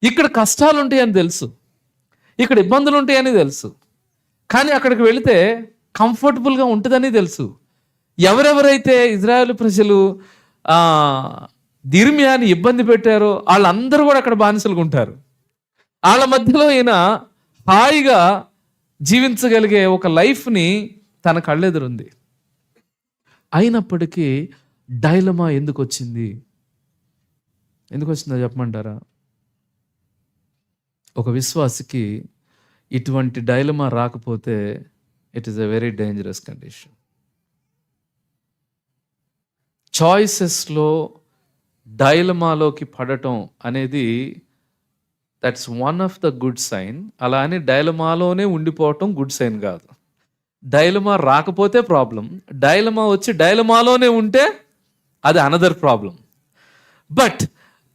ఇక్కడ కష్టాలు ఉంటాయని తెలుసు, ఇక్కడ ఇబ్బందులు ఉంటాయని తెలుసు, కానీ అక్కడికి వెళితే కంఫర్టబుల్గా ఉంటుందని తెలుసు. ఎవరెవరైతే ఇజ్రాయేల్ ప్రజలు ఇర్మియాని ఇబ్బంది పెట్టారో వాళ్ళందరూ కూడా అక్కడ బానిసలుగా ఉంటారు. వాళ్ళ మధ్యలో ఈయన హాయిగా జీవించగలిగే ఒక లైఫ్ని తన కళ్ళెదురుంది. అయినప్పటికీ డైలమా ఎందుకు వచ్చిందో చెప్పమంటారా? ఒక విశ్వాసికి ఇటువంటి డైలమా రాకపోతే it is a very dangerous condition. చాయిసెస్లో డైలమాలోకి పడటం అనేది that's one of the good sign. అలా అని డైలమాలోనే ఉండిపోవటం గుడ్ సైన్ కాదు. డైలమా రాకపోతే ప్రాబ్లం, డైలమా వచ్చి డైలమాలోనే ఉంటే అది అనదర్ ప్రాబ్లం. బట్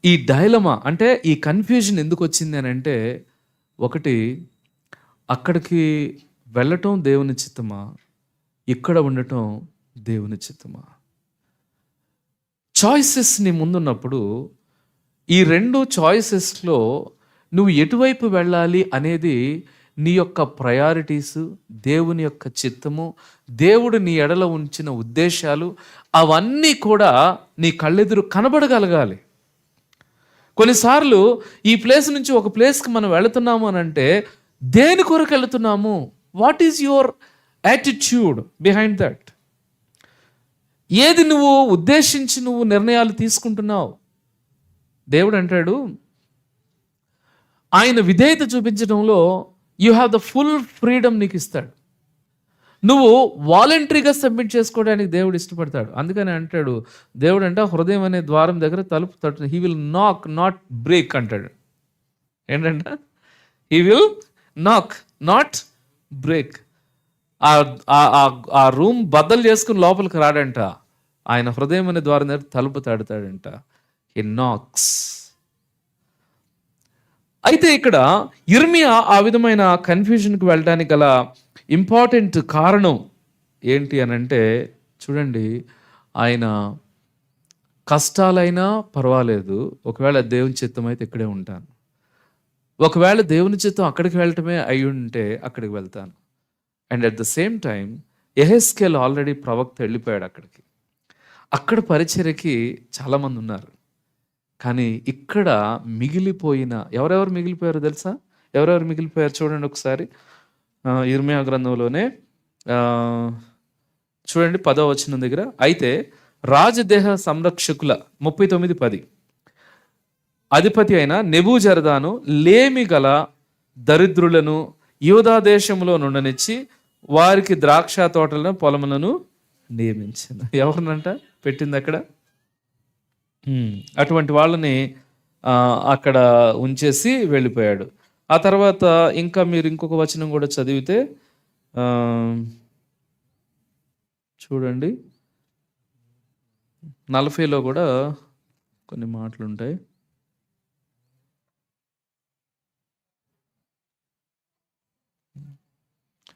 ఈ డైలమా అంటే ఈ కన్ఫ్యూజన్ ఎందుకు వచ్చింది అని అంటే, ఒకటి అక్కడికి వెళ్ళటం దేవుని చిత్తమా, ఇక్కడ ఉండటం దేవుని చిత్తమా? చాయిసెస్ నీ ముందున్నప్పుడు ఈ 2 చాయిసెస్లో నువ్వు ఎటువైపు వెళ్ళాలి అనేది నీ యొక్క ప్రయారిటీసు, దేవుని యొక్క చిత్తము, దేవుడు నీ ఎడల ఉంచిన ఉద్దేశాలు అవన్నీ కూడా నీ కళ్ళెదురు కనబడగలగాలి. కొన్నిసార్లు ఈ ప్లేస్ నుంచి ఒక ప్లేస్కి మనం వెళుతున్నాము అని అంటే దేని కొరకు వెళుతున్నాము? What is your attitude behind that? ఏది నువ్వు ఉద్దేశించి నువ్వు నిర్ణయాలు తీసుకుంటున్నావు? దేవుడు అంటాడు, ఆయన విధేయత చూపించడంలో you have the full freedom నీకు ఇస్తాడు. నువ్వు వాలంటరీగా సబ్మిట్ చేసుకోవడానికి దేవుడు ఇష్టపడతాడు. అందుకని అంటాడు దేవుడు అంట, హృదయం అనే ద్వారం దగ్గర తలుపు తట్టు, హీ విల్ నాక్ నాట్ బ్రేక్ అంటాడు. ఏంటంట? హీ విల్ నాక్ నాట్ బ్రేక్. ఆ రూమ్ బద్దలు చేసుకుని లోపలికి రాడంట. ఆయన హృదయం అనే ద్వారం దగ్గర తలుపు తడతాడంట. హీ నాక్స్. అయితే ఇక్కడ ఇర్మియా ఆ విధమైన కన్ఫ్యూజన్కి వెళ్ళడానికి గల ఇంపార్టెంట్ కారణం ఏంటి అని అంటే, చూడండి, ఆయన కష్టాలైనా పర్వాలేదు, ఒకవేళ దేవుని చిత్తం అయితే ఇక్కడే ఉంటాను, ఒకవేళ దేవుని చిత్తం అక్కడికి వెళ్ళటమే అయి ఉంటే అక్కడికి వెళ్తాను. And at the same time యెహెజ్కేలు ఆల్రెడీ ప్రవక్త వెళ్ళిపోయాడు అక్కడికి. అక్కడ పరిచర్యకి చాలామంది ఉన్నారు. కానీ ఇక్కడ మిగిలిపోయిన ఎవరెవరు మిగిలిపోయారో తెలుసా? ఎవరెవరు మిగిలిపోయారు చూడండి ఒకసారి. ఇర్మియా గ్రంథంలోనే చూడండి 10వ వచనం దగ్గర, అయితే రాజదేహ సంరక్షకుల 39:10 అధిపతి అయిన నెబూజరదాను లేమి గల దరిద్రులను యూదా దేశంలో నుండనిచ్చి వారికి ద్రాక్ష తోటలను పొలములను నియమించింది. ఎవరినంట పెట్టింది అక్కడ? అటువంటి వాళ్ళని అక్కడ ఉంచేసి వెళ్ళిపోయాడు. ఆ తర్వాత ఇంకా మీరు ఇంకొక వచనం కూడా చదివితే చూడండి, 40లో కూడా కొన్ని మాటలు ఉంటాయి.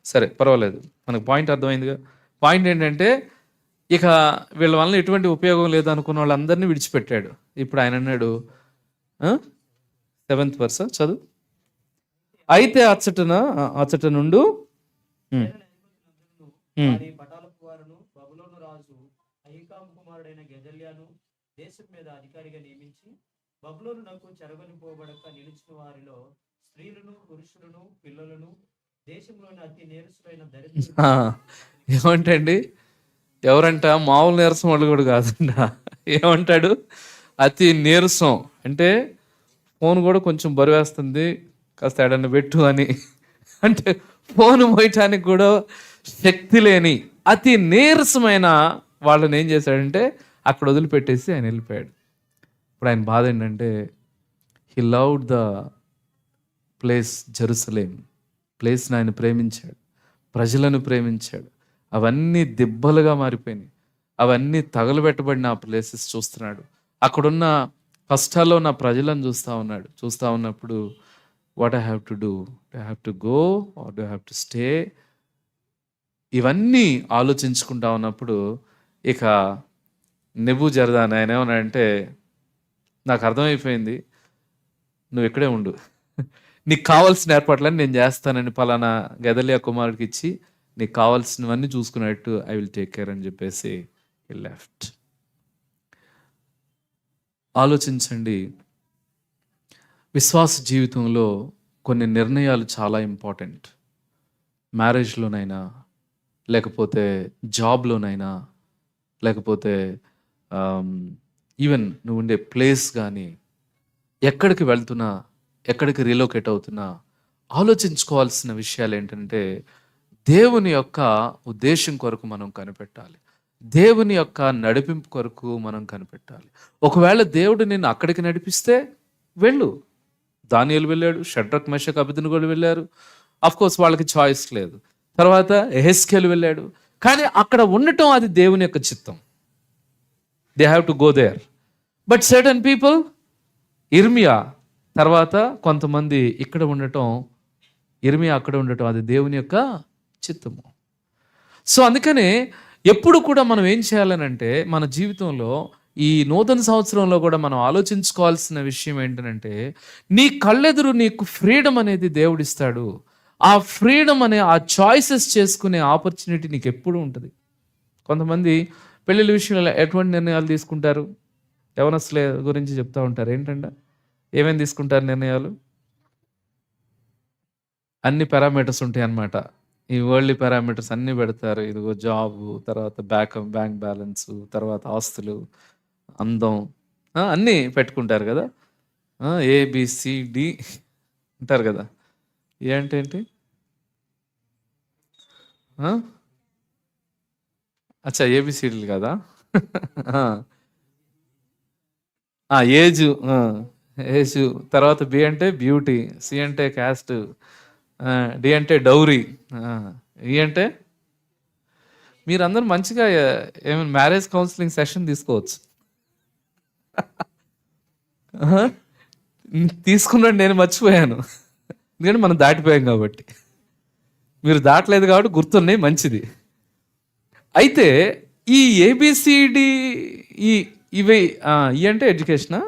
సరే పర్వాలేదు, మనకు పాయింట్ అర్థమైందిగా. పాయింట్ ఏంటంటే, ఇక వీళ్ళ వల్ల ఎటువంటి ఉపయోగం లేదు అనుకున్న వాళ్ళందరినీ విడిచిపెట్టాడు. ఇప్పుడు ఆయన అన్నాడు, 7th verse చదువు. అయితే అచ్చట నుండు దేశం మీద అధికారిగా నియమించి బబులోనునకు చెరగొనిపోబడక నిలిచిన వారిలో స్త్రీలను, పురుషులను, పిల్లలను, దేశంలోని అతి నీరసులైన దరిద్రులను. ఏమంటండి? ఎవరంట? మామూలు నీరసం వాళ్ళు కూడా కాదంట. ఏమంటాడు? అతి నీరసం అంటే ఫోన్ కూడా కొంచెం బరువేస్తుంది, కాస్త ఎడన్న పెట్టు అని. అంటే ఫోన్ మోయటానికి కూడా శక్తి లేని అతి నీరసమైన వాళ్ళని ఏం చేశాడంటే అక్కడ వదిలిపెట్టేసి ఆయన వెళ్ళిపోయాడు. ఇప్పుడు ఆయన బాధ ఏంటంటే, he loved the place Jerusalem. ప్లేస్ని ఆయన ప్రేమించాడు, ప్రజలను ప్రేమించాడు. అవన్నీ దిబ్బలుగా మారిపోయినాయి, అవన్నీ తగలబెట్టబడిన ఆ ప్లేసెస్ చూస్తున్నాడు. అక్కడున్న కష్టాల్లో ఉన్న ప్రజలను చూస్తూ ఉన్నప్పుడు what I have to do, I have to go or do have to stay, ఇవన్నీ ఆలోచించుకుంటా ఉన్నప్పుడు ఇక నెబూజరదాన్ ఆయన ఏమన్నాడంటే, నాకు అర్థమైపోయింది, నువ్వు ఇక్కడే ఉండు, నీకు కావాల్సిన ఏర్పాట్లని నేను చేస్తానని పలానా గెదలియా కుమారుడికి ఇచ్చి నీకు కావాల్సినవన్నీ చూసుకున్నట్టు ఐ విల్ టేక్ కేర్ అని చెప్పేసి హి లెఫ్ట్. ఆలోచించండి, విశ్వాస జీవితంలో కొన్ని నిర్ణయాలు చాలా ఇంపార్టెంట్. మ్యారేజ్లోనైనా, లేకపోతే జాబ్లోనైనా, లేకపోతే ఈవెన్ నువ్వు ఉండే ప్లేస్ కానీ, ఎక్కడికి వెళ్తున్నా, ఎక్కడికి రీలోకేట్ అవుతున్నా ఆలోచించుకోవాల్సిన విషయాలు ఏంటంటే, దేవుని యొక్క ఉద్దేశం కొరకు మనం కనిపెట్టాలి, దేవుని యొక్క నడిపింపు కొరకు మనం కనిపెట్టాలి. ఒకవేళ దేవుడు నిన్ను అక్కడికి నడిపిస్తే వెళ్ళు. దానియేలు వెళ్ళాడు, షడ్రక్ మెషక్ అబేద్నెగోలు వెళ్ళారు. అఫ్కోర్స్ వాళ్ళకి చాయిస్ లేదు. తర్వాత యెహెజ్కేలు వెళ్ళాడు. కానీ అక్కడ ఉండటం అది దేవుని యొక్క చిత్తం. They have to go there. But certain people, ఇర్మియా తర్వాత కొంతమంది ఇక్కడ ఉండటం, ఇర్మియా అక్కడ ఉండటం అది దేవుని యొక్క చిత్తము. సో అందుకనే ఎప్పుడు కూడా మనం ఏం చేయాలనంటే, మన జీవితంలో ఈ నూతన సంవత్సరంలో కూడా మనం ఆలోచించుకోవాల్సిన విషయం ఏంటంటే, నీ కళ్ళెదురు నీకు ఫ్రీడమ్ అనేది దేవుడిస్తాడు. ఆ ఫ్రీడమ్ అనే ఆ చాయిసెస్ చేసుకునే ఆపర్చునిటీ నీకు ఎప్పుడు ఉంటుంది. కొంతమంది పెళ్ళిళ్ళ విషయంలో ఎటువంటి నిర్ణయాలు తీసుకుంటారు? యవనస్తుల గురించి చెప్తా ఉంటారు. ఏంటంటే ఏమేమి తీసుకుంటారు నిర్ణయాలు? అన్ని పారామీటర్స్ ఉంటాయన్నమాట. ఈ వరల్డ్‌లీ పారామీటర్స్ అన్నీ పెడతారు. ఇదిగో జాబు, తర్వాత బ్యాంక్ బ్యాలెన్సు, తర్వాత ఆస్తులు, అందం, అన్నీ పెట్టుకుంటారు కదా! ఏబీసీడీ అంటారు కదా! ఏ అంటే ఏంటి? ఆ! అచ్చా, ఏబీసీడీలు కాదా? ఆ! ఏజు, ఏజు, తర్వాత బి అంటే బ్యూటీ, సి అంటే క్యాస్ట్, డి అంటే డౌరీ, ఈ అంటే మీరందరూ మంచిగా ఏమైనా మ్యారేజ్ కౌన్సిలింగ్ సెషన్ తీసుకోవచ్చు. ఆహా! తీసుకున్నాడు, నేను మర్చిపోయాను. ఎందుకంటే మనం దాటిపోయాం కాబట్టి. మీరు దాటలేదు కాబట్టి గుర్తున్నాయి, మంచిది. అయితే ఈ ఏబిసిడి, ఈ ఇవి ఈ అంటే ఎడ్యుకేషనా?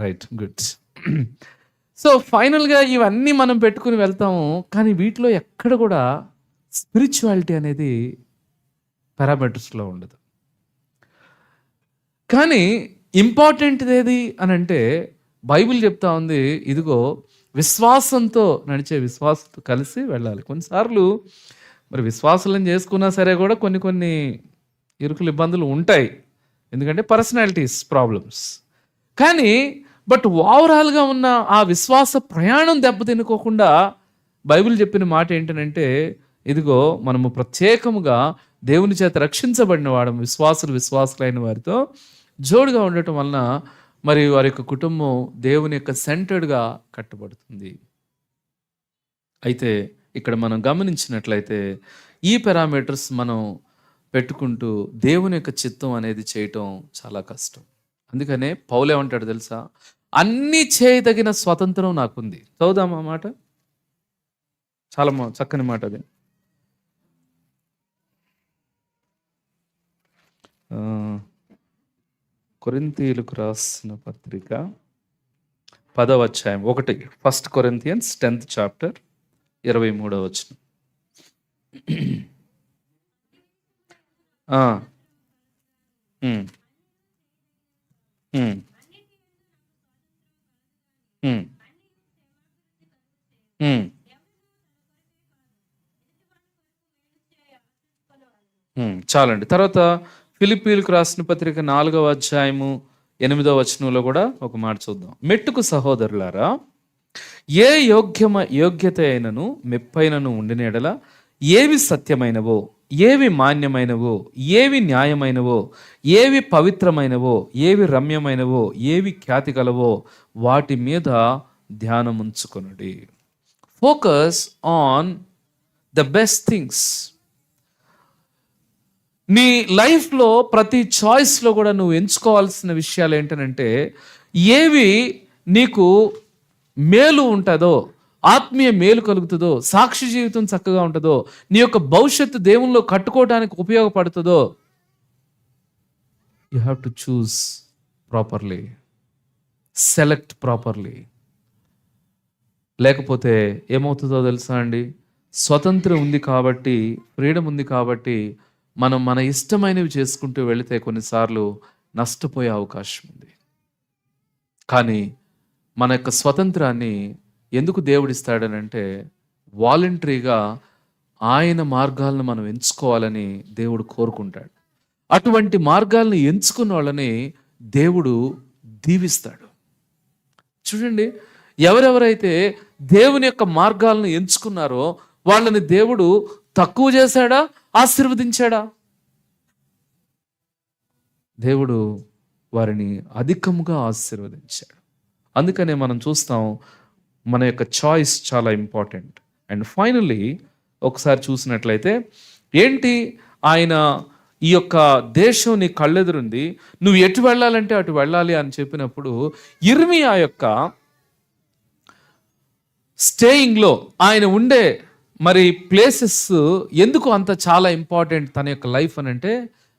Right, good. సో ఫైనల్గా ఇవన్నీ మనం పెట్టుకుని వెళ్తాము, కానీ వీటిలో ఎక్కడ కూడా స్పిరిచువాలిటీ అనేది పారామీటర్స్లో ఉండదు. కానీ ఇంపార్టెంట్ది ఏది అని అంటే బైబిల్ చెప్తా ఉంది, ఇదిగో విశ్వాసంతో నడిచే విశ్వాసంతో కలిసి వెళ్ళాలి. కొన్నిసార్లు మరి విశ్వాసాలను చేసుకున్నా సరే కూడా కొన్ని ఇరుకులు ఇబ్బందులు ఉంటాయి, ఎందుకంటే పర్సనాలిటీస్ ప్రాబ్లమ్స్. కానీ బట్ ఓవరాల్గా ఉన్న ఆ విశ్వాస ప్రయాణం దెబ్బతినుకోకుండా బైబిల్ చెప్పిన మాట ఏంటంటే, ఇదిగో మనము ప్రత్యేకముగా దేవుని చేత రక్షించబడిన వాడు విశ్వాసులైన వారితో జోడుగా ఉండటం వలన మరి వారి యొక్క కుటుంబం దేవుని యొక్క సెంటర్డ్గా కట్టబడుతుంది. అయితే ఇక్కడ మనం గమనించినట్లయితే ఈ పారామీటర్స్ మనం పెట్టుకుంటూ దేవుని యొక్క చిత్తం అనేది చేయటం చాలా కష్టం. అందుకనే పౌలు ఏమంటాడు తెలుసా? అన్ని చేయదగిన స్వతంత్రం నాకుంది. చదువుదామా మాట? చాలా చక్కని మాట అది. కొరింథీయులకు రాసిన పత్రిక 10వ అధ్యాయం 1 కొరింథియన్స్ 10th చాప్టర్ 23వ వచనం. చాలండి. తర్వాత ఫిలిప్పీలకు రాసిన పత్రిక 4వ అధ్యాయము 8వ వచనంలో కూడా ఒక మాట చూద్దాం. మెట్టుకు సహోదరులారా, ఏ యోగ్యత అయినను మెప్పైనను ఉండిన ఎడల ఏవి సత్యమైనవో, ఏవి మాన్యమైనవో, ఏవి న్యాయమైనవో, ఏవి పవిత్రమైనవో, ఏవి రమ్యమైనవో, ఏవి ఖ్యాతి కలవో వాటి మీద ధ్యానముంచుకొనుడి. Focus on the best things. నీ లైఫ్లో ప్రతి చాయిస్లో కూడా నువ్వు ఎంచుకోవాల్సిన విషయాలు ఏంటంటే, ఏవి నీకు మేలు ఉంటుందో, ఆత్మీయ మేలు కలుగుతుందో, సాక్షి జీవితం చక్కగా ఉంటుందో, నీ యొక్క భవిష్యత్తు దేవుల్లో కట్టుకోవడానికి ఉపయోగపడుతుందో, you have to choose properly, select properly. లేకపోతే ఏమవుతుందో తెలుసా అండి? స్వతంత్రం ఉంది కాబట్టి, ఫ్రీడమ్ ఉంది కాబట్టి మనం మన ఇష్టమైనవి చేసుకుంటూ వెళితే కొన్నిసార్లు నష్టపోయే అవకాశం ఉంది. కానీ మన యొక్క స్వతంత్రాన్ని ఎందుకు దేవుడిస్తాడనంటే, వాలంటరీగా ఆయన మార్గాలను మనం ఎంచుకోవాలని దేవుడు కోరుకుంటాడు. అటువంటి మార్గాలను ఎంచుకున్న వాళ్ళని దేవుడు దీవిస్తాడు. చూడండి, ఎవరెవరైతే దేవుని యొక్క మార్గాలను ఎంచుకున్నారో వాళ్ళని దేవుడు తక్కువ చేశాడా, ఆశీర్వదించాడా? దేవుడు వారిని అధికముగా ఆశీర్వదించాడు. అందుకనే మనం చూస్తాం, మన యొక్క చాయిస్ చాలా ఇంపార్టెంట్. అండ్ ఫైనల్లీ ఒకసారి చూసినట్లయితే ఏంటి, ఆయన ఈ యొక్క దేశం నీ కళ్ళెదురుంది, నువ్వు ఎటు వెళ్ళాలంటే అటు వెళ్ళాలి అని చెప్పినప్పుడు ఇర్మియా యొక్క స్టేయింగ్లో ఆయన ఉండే మరి ప్లేసెస్ ఎందుకు అంత చాలా ఇంపార్టెంట్ తన యొక్క లైఫ్ అని అంటే,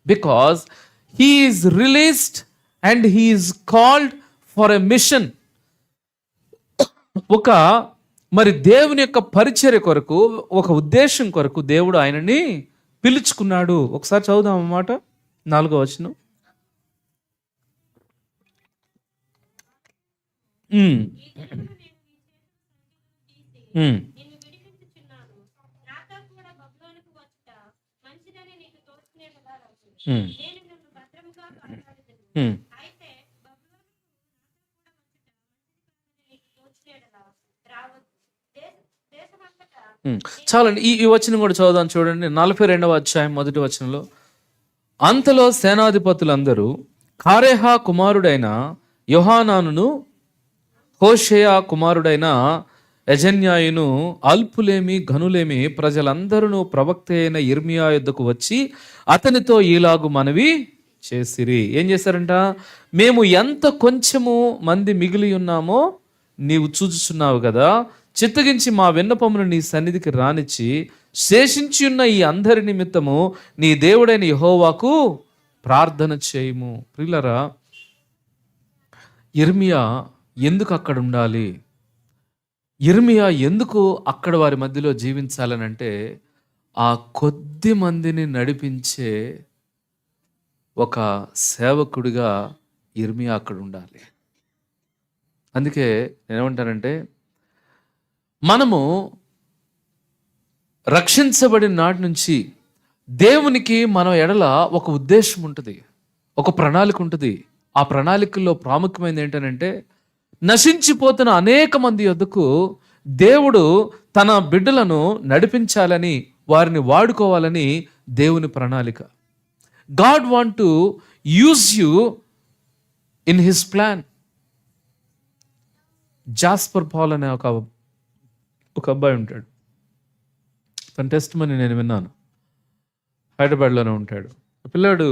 because he is released and he is called for a mission. ఒక మరి దేవుని యొక్క పరిచర్య కొరకు, ఒక ఉద్దేశం కొరకు దేవుడు ఆయనని పిలుచుకున్నాడు. ఒకసారి చదువుదాం అన్నమాట, 4వ వచనం. ఉమ్, ఉమ్, నిన్ను విడిపించుచున్నాను. నాతో కూడా బబులోనుకు వచ్చుట మంచిదని నీకు తోచునేలా రమ్ము. ఉమ్, నేను నిన్ను భద్రముగా కాపాడుదును. ఉమ్. అయితే బబులోనుకు నాతో కూడా వచ్చుట మంచిది కాదని నీకు తోచునేలా రావద్దు. దేశమంతటా చాలండి, ఈ వచనం కూడా చదువుదాం చూడండి. 42వ అధ్యాయం 1వ వచనంలో, అంతలో సేనాధిపతులందరూ కారేహా కుమారుడైన యోహానానును, హోషేయ కుమారుడైన యజన్యాయును, అల్పులేమి ఘనులేమి ప్రజలందరూ ప్రవక్త అయిన ఇర్మియా యొద్దకు వచ్చి అతనితో ఈలాగు మనవి చేసిరి. ఏం చేశారంట? మేము ఎంత కొంచెము మంది మిగిలి ఉన్నామో నీవు చూచుచున్నావు కదా, చిత్తగించి మా విన్నపమును నీ సన్నిధికి రానిచ్చి శేషించి ఉన్న ఈ అందరి నిమిత్తము నీ దేవుడైన యెహోవాకు ప్రార్థన చేయము. ప్రియులరా, ఇర్మియా ఎందుకు అక్కడ ఉండాలి? ఇర్మియా ఎందుకు అక్కడ వారి మధ్యలో జీవించాలనంటే, ఆ కొద్ది మందిని నడిపించే ఒక సేవకుడిగా ఇర్మియా అక్కడ ఉండాలి. అందుకే నేనేమంటానంటే, మనము రక్షించబడిన నాటి నుంచి దేవునికి మన ఎడల ఒక ఉద్దేశం ఉంటుంది, ఒక ప్రణాళిక ఉంటుంది. ఆ ప్రణాళికల్లో ప్రాముఖ్యమైనది ఏంటంటే, నశించిపోతున్న అనేక మంది యొద్దకు దేవుడు తన బిడ్డలను నడిపించాలని, వారిని వాడుకోవాలని దేవుని ప్రణాళిక. God want to use you in his plan. Jasper Paul అనే ఒక అబ్బాయి ఉంటాడు. తన టెస్ట్ మనీ నేను విన్నాను. హైదరాబాద్లోనే ఉంటాడు. పిల్లాడు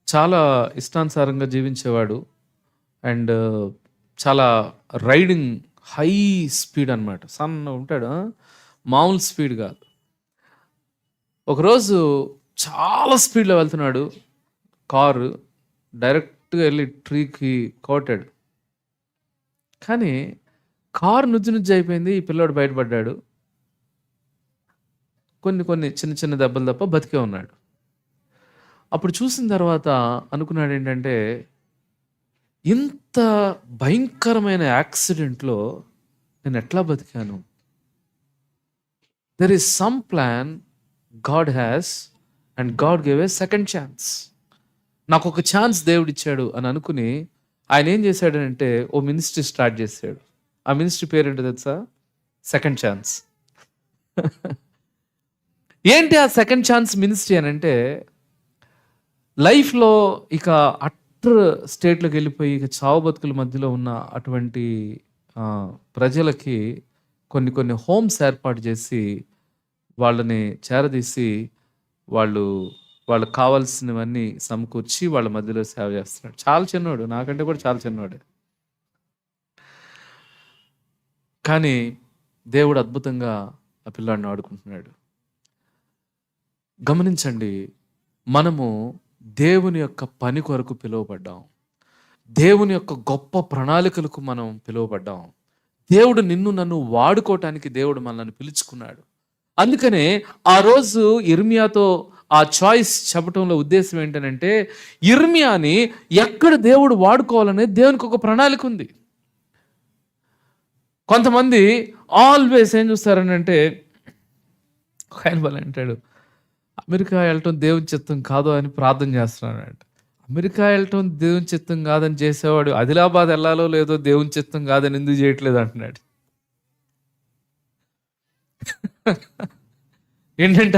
చాలా ఇష్టానుసారంగా జీవించేవాడు. అండ్ చాలా రైడింగ్, హై స్పీడ్ అనమాట. సన్న ఉంటాడు, మామూలు స్పీడ్ కాదు. ఒకరోజు చాలా స్పీడ్లో వెళ్తున్నాడు. కారు డైరెక్ట్గా వెళ్ళి ట్రీకి కొట్టాడు. కానీ కారు నుజ్జు అయిపోయింది. ఈ పిల్లోడు బయటపడ్డాడు. కొన్ని చిన్న చిన్న దెబ్బలు తప్ప బతికే ఉన్నాడు. అప్పుడు చూసిన తర్వాత అనుకున్నాడు ఏంటంటే, ఇంత భయంకరమైన యాక్సిడెంట్లో నేను ఎట్లా బతికాను? There is some plan God has and God gave a second chance. నాకు ఒక ఛాన్స్ దేవుడు ఇచ్చాడు అని అనుకుని ఆయన ఏం చేశాడంటే, ఓ మినిస్ట్రీ స్టార్ట్ చేశాడు. ఆ మినిస్ట్రీ పేరేంటో తెలుసా? Second chance. ఏంటి ఆ సెకండ్ ఛాన్స్ మినిస్ట్రీ అని అంటే, లైఫ్లో ఇక అట్టర్ స్టేట్లోకి వెళ్ళిపోయి ఇక చావు బతుకుల మధ్యలో ఉన్న అటువంటి ప్రజలకి కొన్ని హోమ్స్ ఏర్పాటు చేసి వాళ్ళని చేరదీసి వాళ్ళకి కావాల్సినవన్నీ సమకూర్చి వాళ్ళ మధ్యలో సేవ చేస్తున్నాడు. చాలా చిన్నవాడు, నాకంటే కూడా చాలా చిన్నవాడే. కానీ దేవుడు అద్భుతంగా ఆ పిల్లాడిని ఆడుకుంటున్నాడు. గమనించండి, మనము దేవుని యొక్క పని కొరకు పిలువబడ్డాం. దేవుని యొక్క గొప్ప ప్రణాళికలకు మనం పిలువబడ్డాం. దేవుడు నిన్ను నన్ను వాడుకోవటానికి దేవుడు మనల్ని పిలుచుకున్నాడు. అందుకనే ఆ రోజు ఇర్మియాతో ఆ చాయిస్ చెప్పడంలో ఉద్దేశం ఏంటంటే, ఇర్మియాని ఎక్కడ దేవుడు వాడుకోవాలనేది దేవునికి ఒక ప్రణాళిక ఉంది. కొంతమంది ఆల్వేస్ ఏం చూస్తారని అంటే, ఆయన వాళ్ళు అంటాడు, అమెరికా వెళ్ళటం దేవుని చిత్తం కాదు అని ప్రార్థన చేస్తున్నాడు. అమెరికా వెళ్ళటం దేవుని చిత్తం కాదని చేసేవాడు ఆదిలాబాద్ వెళ్ళాలో లేదో దేవుని చిత్తం కాదని ఎందుకు చేయట్లేదు అంటున్నాడు. ఏంటంట,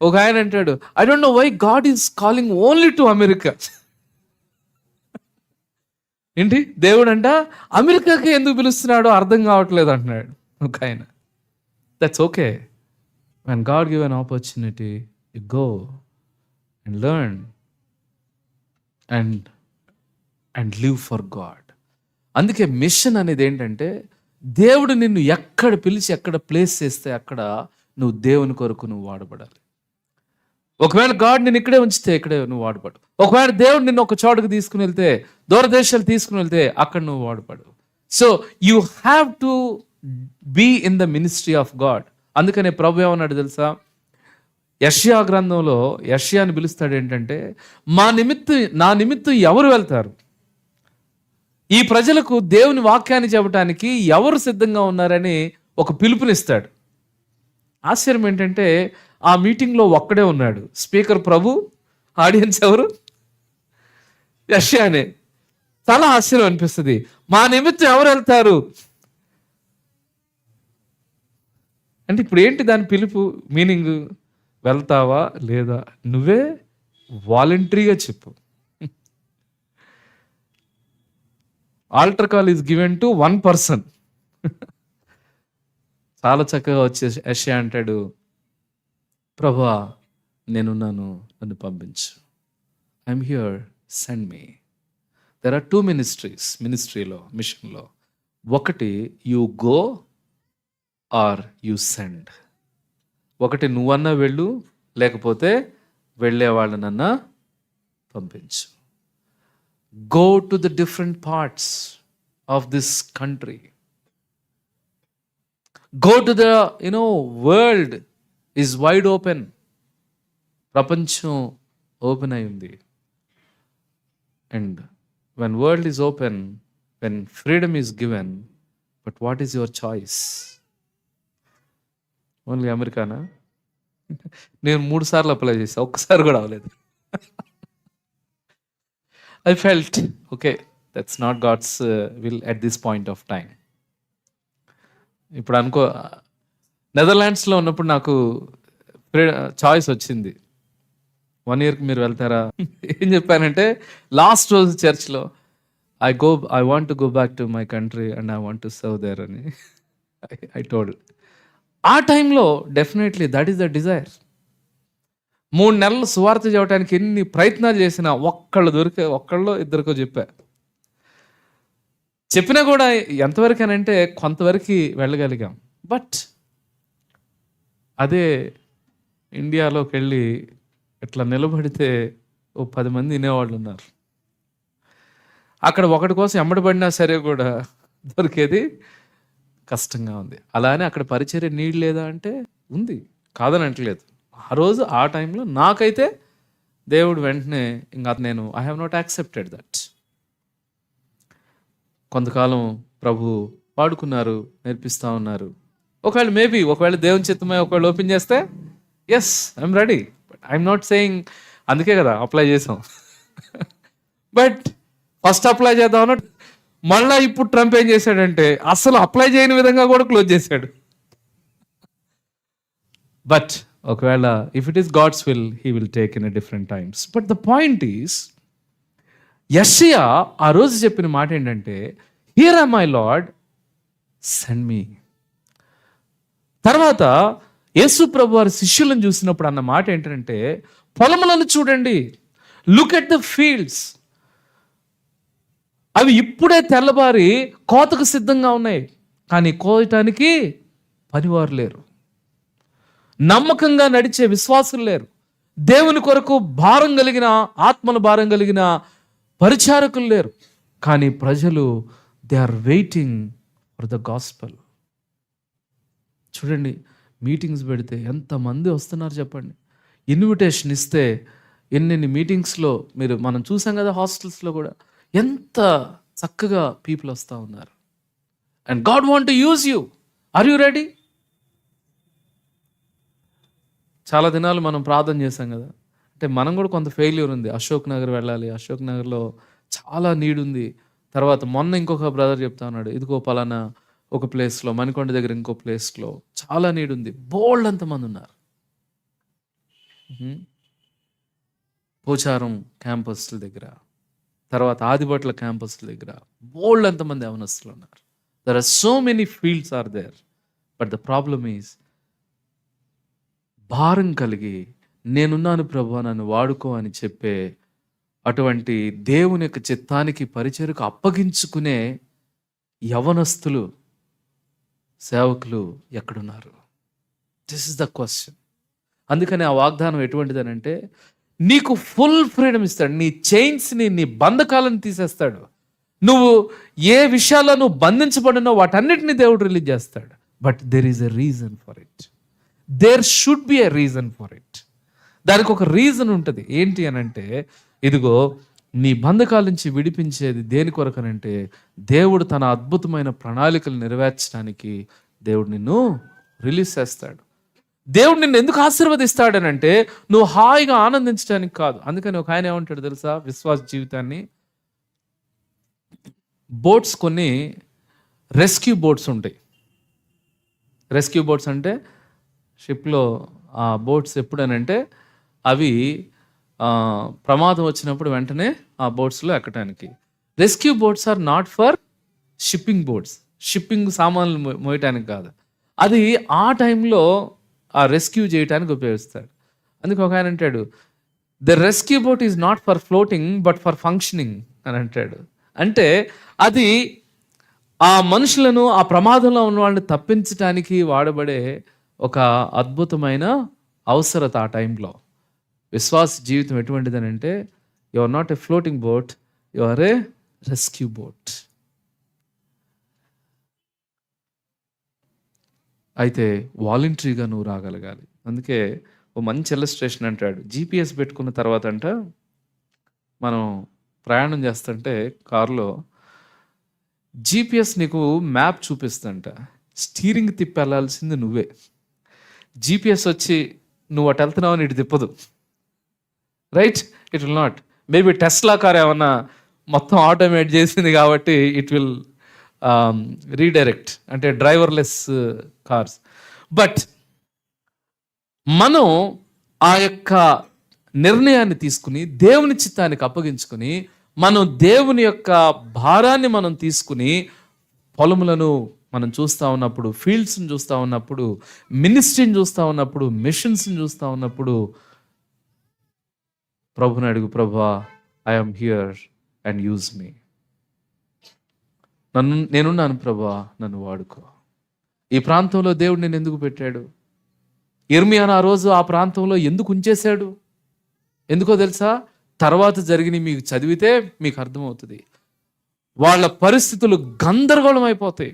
ఒక ఆయన అంటాడు, I don't know why God is calling only to America. ఏంటి, దేవుడు అంట అమెరికాకి ఎందుకు పిలుస్తున్నాడో అర్థం కావట్లేదు అంటున్నాడు ఒక ఆయన. That's okay. When God give an opportunity, you go and learn and live for God. అందుకే మిషన్ అనేది ఏంటంటే, దేవుడు నిన్ను ఎక్కడ పిలిచి ఎక్కడ ప్లేస్ చేస్తే అక్కడ నువ్వు దేవుని కొరకు నువ్వు వాడబడాలి. ఒకవేళ గాడ్ నిన్ను ఇక్కడే ఉంచితే ఇక్కడే నువ్వు వాడపడు. ఒకవేళ దేవుడు నిన్ను ఒక చోటుకు తీసుకుని వెళ్తే, దూరదేశాలు తీసుకుని వెళ్తే అక్కడ నువ్వు వాడపడు. So you have to be in the ministry of God. అందుకనే ప్రభు ఏమన్నాడు తెలుసా? యెషయా గ్రంథంలో యెషయాని పిలుస్తాడు ఏంటంటే, నా నిమిత్తం ఎవరు వెళ్తారు? ఈ ప్రజలకు దేవుని వాక్యాన్ని చెప్పడానికి ఎవరు సిద్ధంగా ఉన్నారని ఒక పిలుపునిస్తాడు. ఆశ్చర్యం ఏంటంటే ఆ మీటింగ్లో ఒక్కడే ఉన్నాడు. స్పీకర్ ప్రభు, ఆడియన్స్ ఎవరు? యెషయానే. చాలా ఆశ్చర్యం అనిపిస్తుంది. మా నిమిత్తం ఎవరు వెళ్తారు అంటే ఇప్పుడు ఏంటి దాని పిలుపు మీనింగ్? వెళ్తావా లేదా? నువ్వే వాలంటరీగా చెప్పు. Altar call is given to 1 person. చాలా చక్కగా వచ్చే యెషయా అంటాడు, ప్రభువా నేనున్నాను, నన్ను పంపించు. I'm here, send me. There are 2 ministries మినిస్ట్రీలో, మిషన్లో. ఒకటి you go or you send. ఒకటి నువ్వన్నా వెళ్ళు, లేకపోతే వెళ్ళే వాళ్ళనన్నా పంపించు. Go to the different parts of this country. Go to the world is wide open. ప్రపంచం ఓపెన్ అయి ఉంది. And when world is open, when freedom is given, but what is your choice? Only అమెరికానా? నేను 3 సార్లు apply చేశా, ఒక్కసారి కూడా అవ్వలేదు. I felt okay, that's not God's will at this point of time. ఇప్పుడు అనుకో, నెదర్లాండ్స్లో ఉన్నప్పుడు నాకు చాయిస్ వచ్చింది, 1 yearకి మీరు వెళ్తారా? ఏం చెప్పానంటే, లాస్ట్ రోజు చర్చ్లో I want to go back to my country and I want to serve there అని ఐ టోల్డ్. ఆ టైంలో definitely that is the desire. 3 నెలలు సువార్త చేయడానికి ఎన్ని ప్రయత్నాలు చేసినా ఒక్కళ్ళో ఇద్దరికో చెప్పినా కూడా ఎంతవరకనంటే కొంతవరకు వెళ్ళగలిగాం. బట్ అదే ఇండియాలోకి వెళ్ళి ఇట్లా నిలబడితే ఓ 10 మంది వినేవాళ్ళు ఉన్నారు. అక్కడ ఒకటి కోసం ఎమ్మడబడినా సరే కూడా దొరికేది కష్టంగా ఉంది. అలానే అక్కడ పరిచర్య నీడ్ లేదా అంటే ఉంది, కాదని అంటలేదు. ఆ రోజు ఆ టైంలో నాకైతే దేవుడు వెంటనే ఇంకా నేను I have not accepted that. కొంతకాలం ప్రభు పాడుకున్నారు, నేర్పిస్తూ ఉన్నారు. ఒకవేళ దేవుని చిత్తమై ఒకవేళ ఓపెన్ చేస్తే yes I'm ready. But I'm not saying, అందుకే కదా అప్లై చేసాం. బట్ ఫస్ట్ అప్లై చేద్దాం అన్నట్టు మళ్ళీ ఇప్పుడు ట్రంప్ ఏం చేశాడంటే అసలు అప్లై చేయని విధంగా కూడా క్లోజ్ చేశాడు. బట్ ఒకవేళ if it is God's will, he will take in a different times. But the point is, యెషయా ఆ రోజు చెప్పిన మాట ఏంటంటే, here are my lord, send me. తర్వాత యేసు ప్రభు వారి శిష్యులను చూసినప్పుడు అన్న మాట ఏంటంటే, పొలములను చూడండి, లుక్ ఎట్ ద ఫీల్డ్స్, అవి ఇప్పుడే తెల్లబారి కోతకు సిద్ధంగా ఉన్నాయి, కానీ కోయటానికి పనివారు లేరు. నమ్మకంగా నడిచే విశ్వాసులు లేరు. దేవుని కొరకు భారం కలిగిన, ఆత్మల భారం కలిగిన పరిచారకులు లేరు. కానీ ప్రజలు they are waiting for the gospel. చూడండి, మీటింగ్స్ పెడితే ఎంతమంది వస్తున్నారు చెప్పండి. ఇన్విటేషన్ ఇస్తే ఎన్నెన్ని మీటింగ్స్లో మనం చూసాం కదా, హాస్టల్స్లో కూడా ఎంత చక్కగా పీపుల్ వస్తూ ఉన్నారు. And God want to use you. Are you ready? చాలా దినాలు మనం ప్రార్థన చేశాం కదా, అంటే మనం కూడా కొంత ఫెయిల్యూర్ ఉంది. అశోక్ నగర్ వెళ్ళాలి, అశోక్ నగర్లో చాలా నీడ్ ఉంది. తర్వాత మొన్న ఇంకొక బ్రదర్ చెప్తా ఉన్నాడు, ఇదిగో పలానా ఒక ప్లేస్లో, మణికొండ దగ్గర ఇంకో ప్లేస్లో చాలా నీడ్ ఉంది. బోల్డ్ అంతమంది ఉన్నారు. పోచారం క్యాంపస్ల దగ్గర, తర్వాత ఆదిబట్ల క్యాంపస్ల దగ్గర బోల్డ్ అంతమంది యవనస్తులు ఉన్నారు. There are so many fields are there. But the problem is, భారం కలిగి నేనున్నాను ప్రభువా నన్ను వాడుకో అని చెప్పే అటువంటి దేవుని యొక్క చిత్తానికి పరిచర్యకు అప్పగించుకునే యవనస్తులు, సేవకులు ఎక్కడున్నారు? This is the question. అందుకని ఆ వాగ్దానం ఎటువంటిదనంటే, నీకు ఫుల్ ఫ్రీడమ్ ఇస్తాడు. నీ చైన్స్ని, నీ బంధకాలను తీసేస్తాడు. నువ్వు ఏ విషయాల్లో నువ్వు బంధించబడినో వాటన్నిటిని దేవుడు రిలీజ్ చేస్తాడు. But there is a reason for it. There should be a reason for it. దానికి ఒక రీజన్ ఉంటుంది. ఏంటి అని అంటే, ఇదిగో నీ బంధకాల నుంచి విడిపించేది దేని కొరకనంటే, దేవుడు తన అద్భుతమైన ప్రణాళికలు నెరవేర్చడానికి దేవుడు నిన్ను రిలీజ్ చేస్తాడు. దేవుడు నిన్ను ఎందుకు ఆశీర్వదిస్తాడనంటే, నువ్వు హాయిగా ఆనందించడానికి కాదు. అందుకని ఒక ఆయన ఏమంటాడు తెలుసా, విశ్వాస జీవితాన్ని, బోట్స్ కొన్ని రెస్క్యూ బోట్స్ ఉంటాయి. రెస్క్యూ బోట్స్ అంటే షిప్లో ఆ బోట్స్ ఎప్పుడనంటే అవి ప్రమాదం వచ్చినప్పుడు వెంటనే ఆ బోట్స్లో ఎక్కడానికి. Rescue boats are not for shipping boats, shipping సామాన్లు మోయటానికి కాదు. అది ఆ టైంలో ఆ రెస్క్యూ చేయడానికి ఉపయోగిస్తాడు. అందుకే ఒక ఆయన అంటాడు, the rescue boat is not for floating but for functioning అని అంటాడు. అంటే అది ఆ మనుషులను ఆ ప్రమాదంలో ఉన్న వాళ్ళని తప్పించడానికి వాడబడే ఒక అద్భుతమైన అవసరత ఆ టైంలో. విశ్వాస జీవితం ఎటువంటిదని అంటే, you are not a floating boat, you are a rescue boat. అయితే వాలంటరీగా నువ్వు రాగలగాలి. అందుకే ఓ మంచి ఇల్లస్ట్రేషన్ అంటాడు. GPS పెట్టుకున్న తర్వాత అంట, మనం ప్రయాణం చేస్తుంటే కారులో GPS నీకు మ్యాప్ చూపిస్తుందంట. స్టీరింగ్ తిప్పి వెళ్ళాల్సింది నువ్వే. GPS వచ్చి నువ్వు అటు వెళ్తున్నావు అని ఇటు తిప్పదు. Right? It will not. Maybe Tesla car ఏమన్నా మొత్తం ఆటోమేట్ చేసింది కాబట్టి ఇట్ విల్ రీడైరెక్ట్, అంటే డ్రైవర్లెస్ కార్స్. బట్ మనం ఆ యొక్క నిర్ణయాన్ని తీసుకుని దేవుని చిత్తానికి అప్పగించుకుని, మనం దేవుని యొక్క భారాన్ని మనం తీసుకుని, పొలములను మనం చూస్తూ ఉన్నప్పుడు, ఫీల్డ్స్ని చూస్తూ ఉన్నప్పుడు, మినిస్ట్రీని చూస్తూ ఉన్నప్పుడు, మిషన్స్ని చూస్తూ ఉన్నప్పుడు, ప్రభుని అడుగు, ప్రభువా ఐఎమ్ హియర్ అండ్ యూజ్ మీ. నేనున్నాను ప్రభువా, నన్ను వాడుకో. ఈ ప్రాంతంలో దేవుడు నేను ఎందుకు పెట్టాడు? యిర్మీయాను ఆ రోజు ఆ ప్రాంతంలో ఎందుకు ఉంచేశాడు? ఎందుకో తెలుసా? తర్వాత జరిగిన మీకు చదివితే మీకు అర్థమవుతుంది. వాళ్ళ పరిస్థితులు గందరగోళం అయిపోతాయి.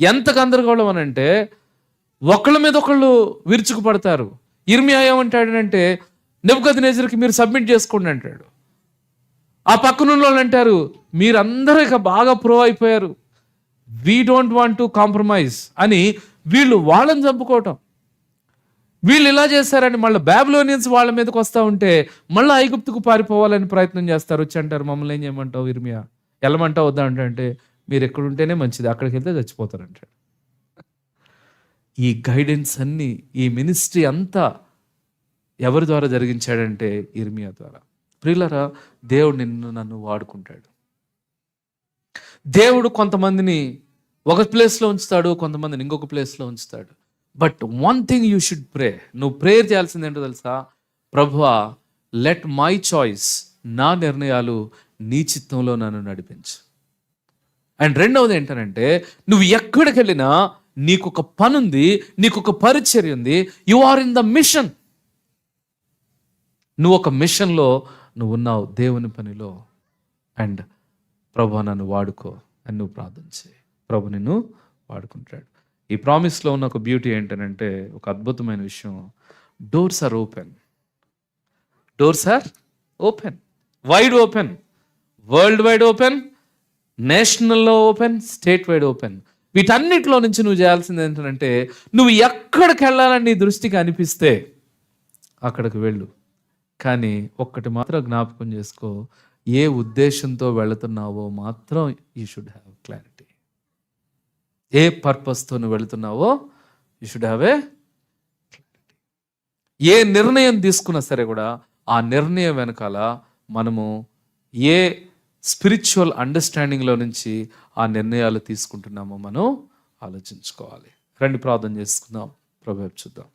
ఎంత గందరగోళం అని అంటే, ఒకళ్ళ మీద ఒకళ్ళు విరుచుకుపడతారు. యిర్మీయా ఏమంటాడంటే, నెబుకద్నెజరుకి మీరు సబ్మిట్ చేసుకోండి అంటాడు. ఆ పక్కన వాళ్ళు అంటారు, మీరందరూ ఇక బాగా ప్రూవ్ అయిపోయారు, we don't want to compromise అని వీళ్ళు వాళ్ళని చంపుకోవటం. వీళ్ళు ఇలా చేశారని మళ్ళీ బాబిలోనియన్స్ వాళ్ళ మీదకి వస్తూ ఉంటే మళ్ళీ ఐగుప్తుకు పారిపోవాలని ప్రయత్నం చేస్తారు. వచ్చి అంటారు, మమ్మల్ని ఏం చేయమంటావు యిర్మీయా, వెళ్ళమంటావు వద్దా అంటే, మీరు ఎక్కడుంటేనే మంచిది, అక్కడికి వెళ్తే చచ్చిపోతారు అంటాడు. ఈ గైడెన్స్ అన్ని, ఈ మినిస్ట్రీ అంతా ఎవరి ద్వారా జరిగించాడంటే యిర్మీయా ద్వారా. ప్రియులారా, దేవుడు నన్ను వాడుకుంటాడు. దేవుడు కొంతమందిని ఒక ప్లేస్లో ఉంచుతాడు, కొంతమందిని ఇంకొక ప్లేస్లో ఉంచుతాడు. But one thing you should ప్రే. నువ్వు ప్రేయర్ చేయాల్సింది ఏంటో తెలుసా? ప్రభువా, లెట్ మై చాయిస్, నా నిర్ణయాలు నీ చిత్తంలో నన్ను నడిపించు. అండ్ రెండవది ఏంటనంటే, నువ్వు ఎక్కడికి వెళ్ళినా నీకు ఒక పని ఉంది, నీకు ఒక పరిచర్య ఉంది. You are in the mission. నువ్వు ఒక మిషన్లో నువ్వు ఉన్నావు, దేవుని పనిలో. అండ్ ప్రభు నన్ను వాడుకో అని నువ్వు ప్రార్థన చేయి, ప్రభు నిన్ను వాడుకుంటాడు. ఈ ప్రామిస్లో ఉన్న ఒక బ్యూటీ ఏంటనంటే, ఒక అద్భుతమైన విషయం, doors are open. Doors are open, wide open, world wide open, నేషనల్లో ఓపెన్, స్టేట్ వైడ్ ఓపెన్. వీటన్నిటిలో నుంచి నువ్వు చేయాల్సింది ఏంటంటే, నువ్వు ఎక్కడికి వెళ్ళాలని నీ దృష్టికి అనిపిస్తే అక్కడికి వెళ్ళు. కానీ ఒక్కటి మాత్రం జ్ఞాపకం చేసుకో, ఏ ఉద్దేశంతో వెళుతున్నావో మాత్రం యూ షుడ్ హ్యావ్ క్లారిటీ. ఏ పర్పస్తో నువ్వు వెళుతున్నావో you should have a clarity. ఏ నిర్ణయం తీసుకున్నా సరే కూడా ఆ నిర్ణయం వెనకాల మనము ఏ స్పిరిచువల్ అండర్స్టాండింగ్లో నుంచి ఆ నిర్ణయాలు తీసుకుంటున్నామో మనం ఆలోచించుకోవాలి. రండి ప్రార్థన చేసుకుందాం, ప్రభువైపు చూద్దాం.